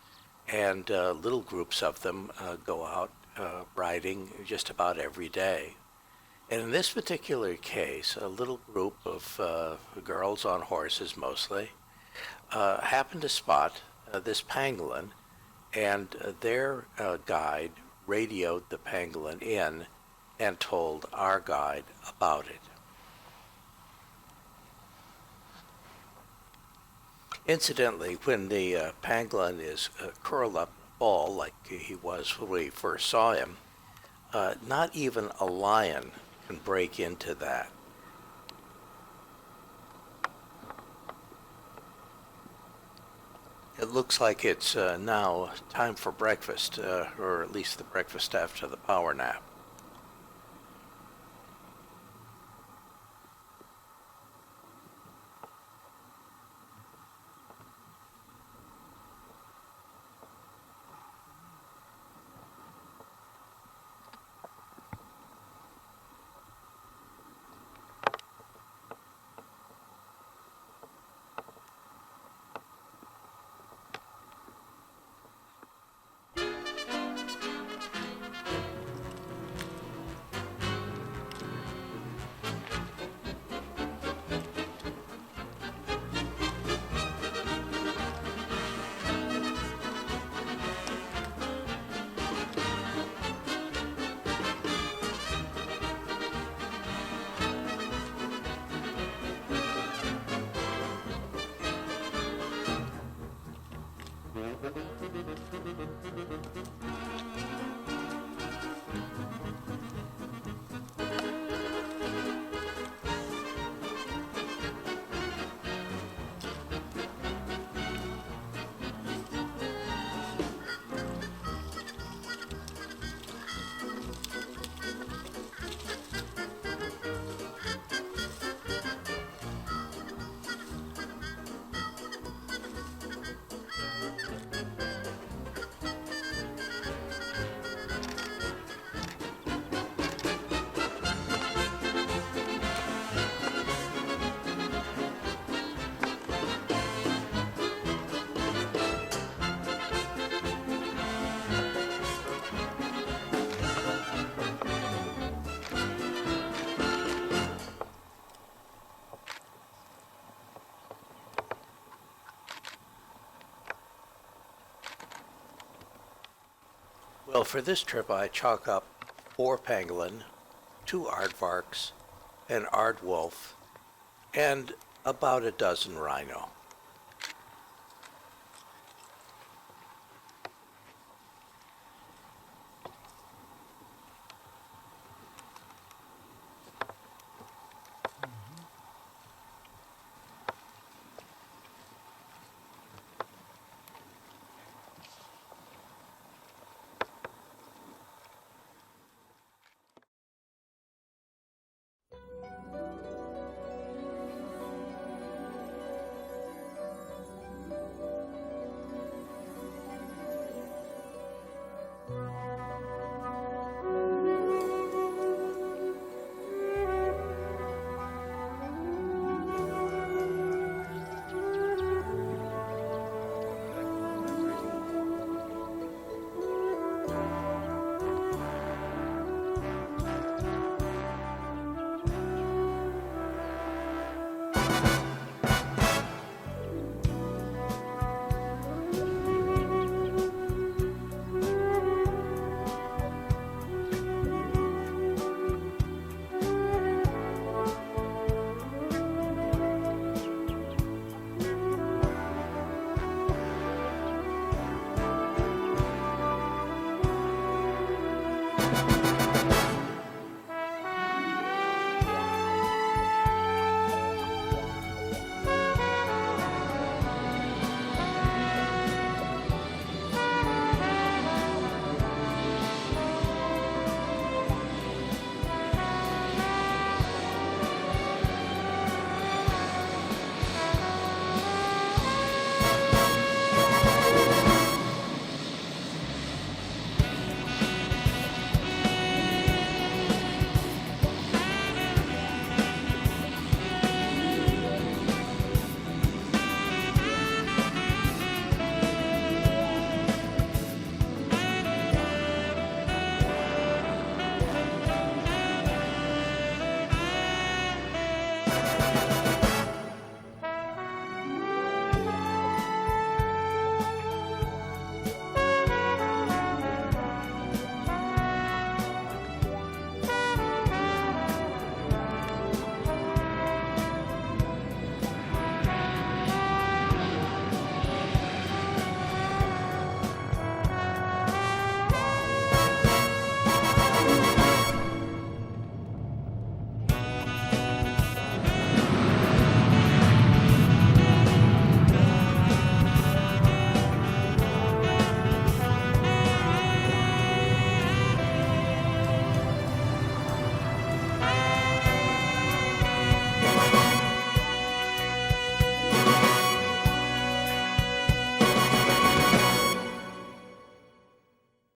and little groups of them go out riding just about every day. And in this particular case, a little group of girls on horses mostly happened to spot this pangolin, and their guide radioed the pangolin in and told our guide about it. Incidentally, when the pangolin is curled up in a ball like he was when we first saw him, not even a lion can break into that. It looks like it's now time for breakfast, or at least the breakfast after the power nap. Well, for this trip, I chalk up 4 pangolin, 2 aardvarks, an aardwolf, and about a dozen rhino.